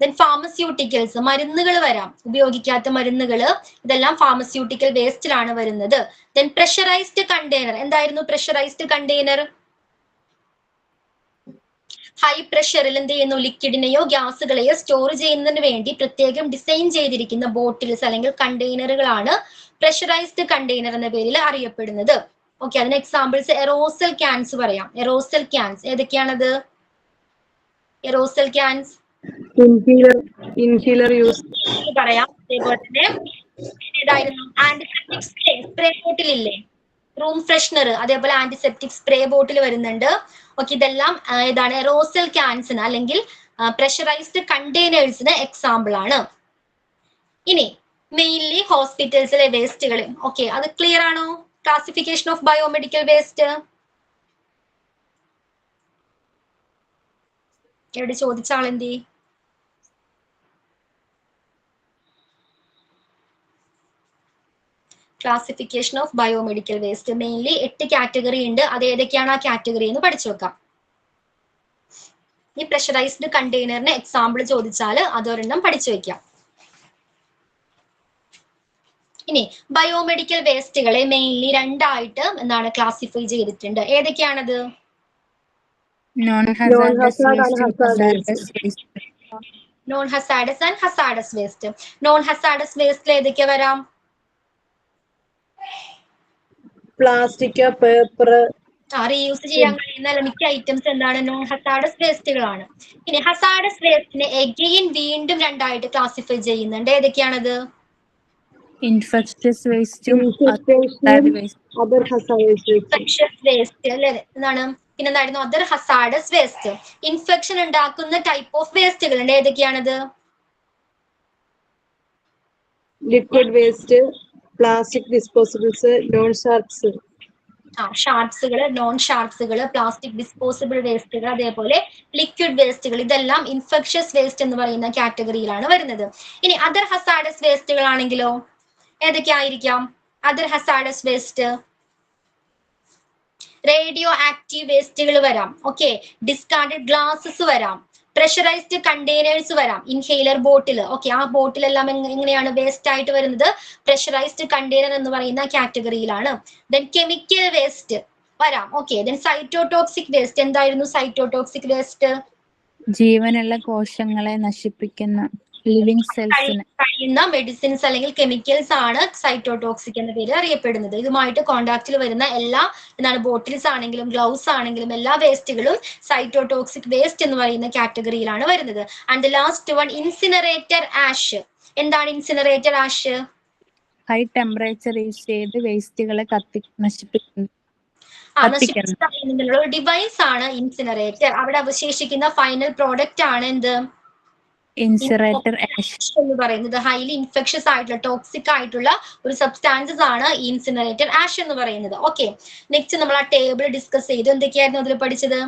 Then pharmaceuticals, മരുന്നുകൾ വരാം, ഉപയോഗിക്കാത്ത മരുന്നുകൾ, ഇതെല്ലാം ഫാർമസ്യൂട്ടിക്കൽ വേസ്റ്റിലാണ് വരുന്നത്. Then pressurised container. എന്തായിരുന്നു പ്രഷറൈസ്ഡ് കണ്ടെയ്നർ? ഹൈ പ്രഷറിൽ എന്ത് ചെയ്യുന്നു? ലിക്വിഡിനെയോ ഗ്യാസുകളെയോ സ്റ്റോർ ചെയ്യുന്നതിന് വേണ്ടി പ്രത്യേകം ഡിസൈൻ ചെയ്തിരിക്കുന്ന ബോട്ടിൽസ് അല്ലെങ്കിൽ കണ്ടെയ്നറുകളാണ് പ്രഷറൈസ്ഡ് കണ്ടെയ്നർ എന്ന പേരിൽ അറിയപ്പെടുന്നത്. ഓക്കെ, അതിന് എക്സാമ്പിൾസ് എറോസൽ ക്യാൻസ് പറയാം. എറോസൽ ക്യാൻസ് ഏതൊക്കെയാണത്? എറോസൽ ക്യാൻസ് ഇൻഹീലർ യൂസ് പറയാം. അതേപോലെ തന്നെ ഏതായിരുന്നു? ആന്റിസെപ്റ്റിക് സ്പ്രേ ബോട്ടിൽ ഇല്ലേ? റൂം ഫ്രഷ്നർ, അതേപോലെ ആന്റിസെപ്റ്റിക് സ്പ്രേ ബോട്ടിൽ വരുന്നുണ്ട്. ഓക്കെ, ഇതെല്ലാം ഏതാണ്? എറോസൽ ക്യാൻസിന് അല്ലെങ്കിൽ പ്രഷറൈസ്ഡ് കണ്ടെയ്നേഴ്സിന് എക്സാമ്പിൾ ആണ്. ഇനി മെയിൻലി ഹോസ്പിറ്റൽസിലെ വേസ്റ്റുകൾ. ഓക്കെ, അത് ക്ലിയർ ആണോ? ക്ലാസിഫിക്കേഷൻ ഓഫ് ബയോമെഡിക്കൽ വേസ്റ്റ് എവിടെ ചോദിച്ച ആളെന്തി? Classification of biomedical waste mainly 8 category ഉണ്ട്. അത് ഏതൊക്കെയാണ് ആ കാറ്റഗറി എന്ന് പഠിച്ചു വെക്കാം. ഈ പ്രഷറൈസ്ഡ് കണ്ടെയ്നറിന് എക്സാമ്പിൾ ചോദിച്ചാൽ അതൊരെണ്ണം പഠിച്ചു വെക്കാം. ഇനി ബയോമെഡിക്കൽ വേസ്റ്റുകളെ മെയിൻലി രണ്ടായിട്ട് എന്താണ് ക്ലാസിഫൈ ചെയ്തിട്ടുണ്ട്. ഏതൊക്കെയാണത്? Non hazardous Non-hazard and waste, hazardous hazardous waste. Non hazardous and hazardous waste. Non hazardous വേസ്റ്റിൽ ഏതൊക്കെ വരാം? പ്ലാസ്റ്റിക്, പേപ്പർ, റീയൂസ് ചെയ്യാൻ കഴിയുന്ന മിക്ക ഐറ്റംസ് എന്താണ്? നോൺ ഹസാഡസ് വേസ്റ്റുകളാണ്. ഇനി ഹസാഡസ് വേസ്റ്റിനെ എഗെയിൻ വീണ്ടും രണ്ടായിട്ട് ക്ലാസിഫൈ ചെയ്യുന്നുണ്ട്. ഏതൊക്കെയാണത്? ഇൻഫെക്ഷ്യസ് വേസ്റ്റും infestation, other hazardous waste. Infectious waste അല്ലെ എന്താണ്? പിന്നെ എന്തായിരുന്നു? Other hazardous waste. ഇൻഫെക്ഷൻ ഉണ്ടാക്കുന്ന ടൈപ്പ് ഓഫ് വേസ്റ്റുകൾ ഉണ്ട്. ഏതൊക്കെയാണത്? Liquid waste, plastic disposables, non-sharps. ഷാർപ്സുകൾ, നോൺ ഷാർപ്സുകൾ, പ്ലാസ്റ്റിക് ഡിസ്പോസിബിൾ വേസ്റ്റുകൾ, അതേപോലെ ലിക്വിഡ് വേസ്റ്റുകൾ, ഇതെല്ലാം ഇൻഫെക്ഷ്യസ് വേസ്റ്റ് എന്ന് പറയുന്ന കാറ്റഗറിയിലാണ് വരുന്നത്. ഇനി അതർ ഹസാഡസ് വേസ്റ്റുകൾ ആണെങ്കിലോ ഏതൊക്കെയായിരിക്കാം? Other hazardous waste radio active വേസ്റ്റുകൾ വരാം. ഓക്കെ, ഡിസ്കാർഡഡ് ഗ്ലാസസ് വരാം, പ്രഷറൈസ്ഡ് കണ്ടെയ്നേഴ്സ് വരാം, ഇൻഹേലർ ബോട്ടിൽ. ഓക്കെ, ആ ബോട്ടിലെല്ലാം എങ്ങനെയാണ് വേസ്റ്റ് ആയിട്ട് വരുന്നത്? പ്രഷറൈസ്ഡ് കണ്ടെയ്നർ എന്ന് പറയുന്ന കാറ്റഗറിയിലാണ്. ദെൻ കെമിക്കൽ വേസ്റ്റ് വരാം. Okay, then cytotoxic waste. എന്തായിരുന്നു സൈറ്റോടോക്സിക് വേസ്റ്റ്? ജീവനുള്ള കോശങ്ങളെ നശിപ്പിക്കുന്ന ലിവിങ് സെൽസിന് കഴിയുന്ന മെഡിസിൻസ് അല്ലെങ്കിൽ കെമിക്കൽസ് ആണ് സൈറ്റോടോക്സിക് എന്ന പേര് അറിയപ്പെടുന്നത്. ഇതുമായിട്ട് കോണ്ടാക്റ്റിൽ വരുന്ന എല്ലാ എന്താണ് ബോട്ടിൽസ് ആണെങ്കിലും ഗ്ലൗസ് ആണെങ്കിലും എല്ലാ വേസ്റ്റുകളും സൈറ്റോടോക്സിക് വേസ്റ്റ് എന്ന് പറയുന്ന കാറ്റഗറിയിലാണ് വരുന്നത്. And last one incinerator ash. എന്താണ് incinerator ash? High temperature use ചെയ്ത് വേസ്റ്റുകളെ നശിപ്പിക്കുന്നു. നശിപ്പിക്കുന്നതിനുള്ള ഒരു ഡിവൈസ് ആണ് ഇൻസിനറേറ്റർ. അവിടെ അവശേഷിക്കുന്ന ഫൈനൽ പ്രോഡക്റ്റ് ആണ് എന്ത്? ഇൻസിനറേറ്റർ ആഷ് എന്ന് പറയുന്നത്. ഹൈലി ഇൻഫെക്ഷ്യസ് ആയിട്ടുള്ള ടോക്സിക് ആയിട്ടുള്ള ഒരു സബ്സ്റ്റാൻസസ് ആണ് ഈ ഇൻസിനറേറ്റർ ആഷ് എന്ന് പറയുന്നത്. ഓക്കെ, നെക്സ്റ്റ് നമ്മൾ ആ ടേബിൾ ഡിസ്കസ് ചെയ്തു. എന്തൊക്കെയായിരുന്നു അതിൽ പഠിച്ചത്?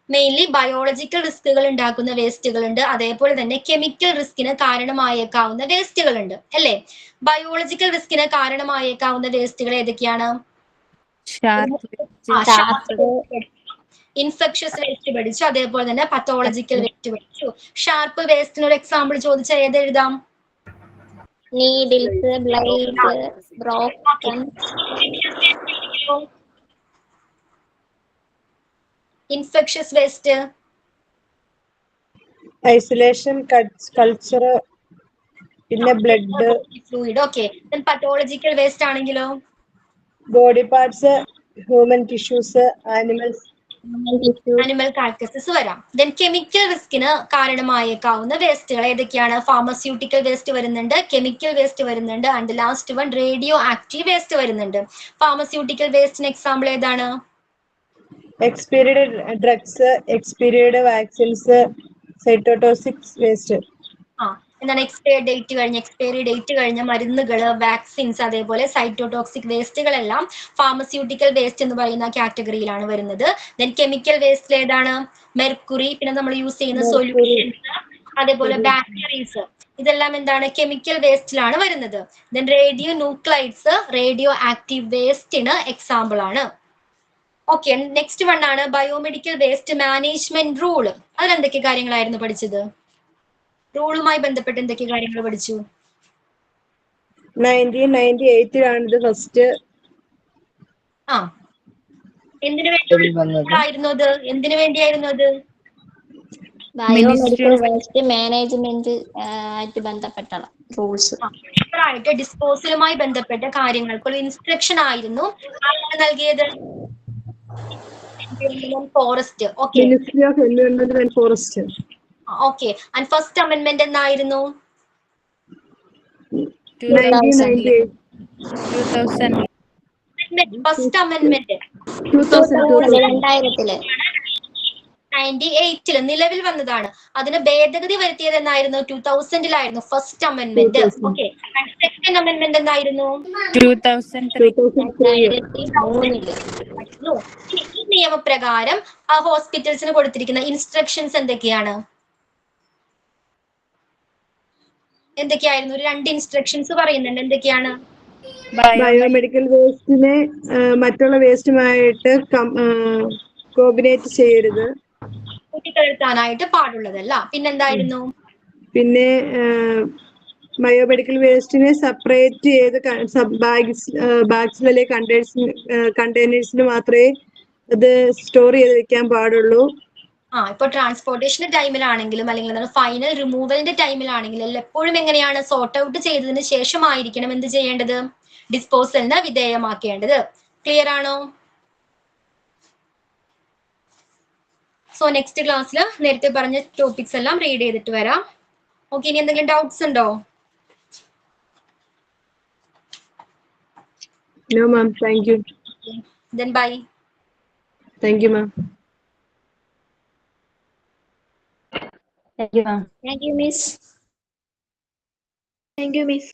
മെയിൻലി ബയോളജിക്കൽ റിസ്കുകൾ ഉണ്ടാക്കുന്ന വേസ്റ്റുകൾ ഉണ്ട്, അതേപോലെ തന്നെ കെമിക്കൽ റിസ്കിന് കാരണമായേക്കാവുന്ന വേസ്റ്റുകൾ ഉണ്ട് അല്ലെ? ബയോളജിക്കൽ റിസ്കിന് കാരണമായേക്കാവുന്ന വേസ്റ്റുകൾ ഏതൊക്കെയാണ്? ഇൻഫെക്ഷ്യസ് വേസ്റ്റ് പഠിച്ചു, അതേപോലെ തന്നെ പത്തോളജിക്കൽ വേസ്റ്റ് പഠിച്ചു. ഷാർപ്പ് വേസ്റ്റിന് ഒരു എക്സാമ്പിൾ ചോദിച്ചാൽ ഏത് എഴുതാം? Needles, blade, broken. Infectious waste isolation, culture, പിന്നെ blood, fluid. Okay, pathological waste ആണെങ്കിലോ? Body parts, human tissues, animals, animal carcasses വരാം. ദെൻ കെമിക്കൽ റിസ്കിന് കാരണമായേക്കാവുന്ന വേസ്റ്റുകൾ ഏതൊക്കെയാണ്? ഫാർമസ്യൂട്ടിക്കൽ വേസ്റ്റ് വരുന്നുണ്ട്, കെമിക്കൽ വേസ്റ്റ് വരുന്നുണ്ട്, and last one radio active waste വരുന്നുണ്ട്. ഫാർമസ്യൂട്ടിക്കൽ വേസ്റ്റിന് എക്സാമ്പിൾ ഏതാണ്? Expired drugs, expired vaccines, cytotoxic waste. എന്താണ്? എക്സ്പയറി ഡേറ്റ് കഴിഞ്ഞ മരുന്നുകൾ, വാക്സിൻസ്, അതേപോലെ സൈറ്റോടോക്സിക് വേസ്റ്റുകളെല്ലാം ഫാർമസ്യൂട്ടിക്കൽ വേസ്റ്റ് എന്ന് പറയുന്ന കാറ്റഗറിയിലാണ് വരുന്നത്. ദെൻ കെമിക്കൽ വേസ്റ്റിൽ ഏതാണ്? മെർക്കുറി, പിന്നെ നമ്മൾ യൂസ് ചെയ്യുന്ന സൊല്യൂഷൻസ്, അതേപോലെ ബാറ്ററീസ്, ഇതെല്ലാം എന്താണ്? കെമിക്കൽ വേസ്റ്റിലാണ് വരുന്നത്. Then radio nuclides radio active വേസ്റ്റിന് എക്സാമ്പിൾ ആണ്. ഓക്കെ, നെക്സ്റ്റ് വൺ ആണ് ബയോമെഡിക്കൽ വേസ്റ്റ് മാനേജ്മെന്റ് റൂള്. അതിലെന്തൊക്കെ കാര്യങ്ങളായിരുന്നു പഠിച്ചത്? റൂളുമായി ബന്ധപ്പെട്ട് എന്തൊക്കെ കാര്യങ്ങൾ പഠിച്ചു? 1998 ഇത് ഫസ്റ്റ്. എന്തിനു വേണ്ടിയായിരുന്നു അത്? എന്തിനു വേണ്ടിയായിരുന്നു അത്? ബയോമെഡിക്കൽ വേസ്റ്റ് മാനേജ്മെന്റ് ആയിട്ട് ബന്ധപ്പെട്ട റൂൾസ്. ഡിസ്പോസലുമായി ബന്ധപ്പെട്ട കാര്യങ്ങൾക്ക് ഒരു ഇൻസ്ട്രക്ഷൻ ആയിരുന്നു ആരാണ് നൽകിയത്? Forest. Okay, ministry of environment and forest. Okay, and first amendment എന്നായിരുന്നു? 1998. ഫസ്റ്റ് അമെന്റ്മെന്റ് 2000 98 നിലവിൽ വന്നതാണ്. അതിന് ഭേദഗതി വരുത്തിയത് എന്നായിരുന്നു? 2000 first amendment. Okay, second amendment എന്തായിരുന്നു? 2003. ഈ നിയമപ്രകാരം ആ ഹോസ്പിറ്റൽസിന് കൊടുത്തിരിക്കുന്ന ഇൻസ്ട്രക്ഷൻസ് എന്തൊക്കെയാണ്? എന്തൊക്കെയായിരുന്നു? ഒരു 2 ഇൻസ്ട്രക്ഷൻസ് പറയുന്നുണ്ട്. എന്തൊക്കെയാണ്? ബയോമെഡിക്കൽ വേസ്റ്റിനെ മറ്റുള്ള വേസ്റ്റുമായിട്ട് കോമ്പിനേറ്റ് ചെയ്യരുത്, കൂട്ടിക്കലർത്താനായിട്ട് പാടുള്ളതല്ല. പിന്നെന്തായിരുന്നു? പിന്നെ ബയോമെഡിക്കൽ വേസ്റ്റിനെ സെപ്പറേറ്റ് ചെയ്ത് ബാഗ്സിൽ അല്ലെങ്കിൽ കണ്ടെയ്നേഴ്സിൽ മാത്രമേ അത് സ്റ്റോർ ചെയ്ത് വെക്കാൻ പാടുള്ളൂ. ഇപ്പൊ ട്രാൻസ്പോർട്ടേഷന്റെ ടൈമിലാണെങ്കിലും അല്ലെങ്കിൽ ഫൈനൽ റിമൂവലിന്റെ ടൈമിലാണെങ്കിലും എപ്പോഴും എങ്ങനെയാണ് സോർട്ട് ഔട്ട് ചെയ്തതിന് ശേഷമായിരിക്കണം എന്ത് ചെയ്യേണ്ടത്, ഡിസ്പോസലിന് വിധേയമാക്കേണ്ടത്. ക്ലിയർ ആണോ? സോ നെക്സ്റ്റ് ക്ലാസ്സിൽ നേരത്തെ പറഞ്ഞ ടോപ്പിക്സ് എല്ലാം റീഡ് ചെയ്തിട്ട് വരാം. ഓക്കെ, ഇനി എന്തെങ്കിലും ഡൗട്ട്സ് ഉണ്ടോ? No, ma'am. Thank you. Then bye. Thank you, ma'am. Thank you, ma'am. Thank you, miss. Thank you, miss.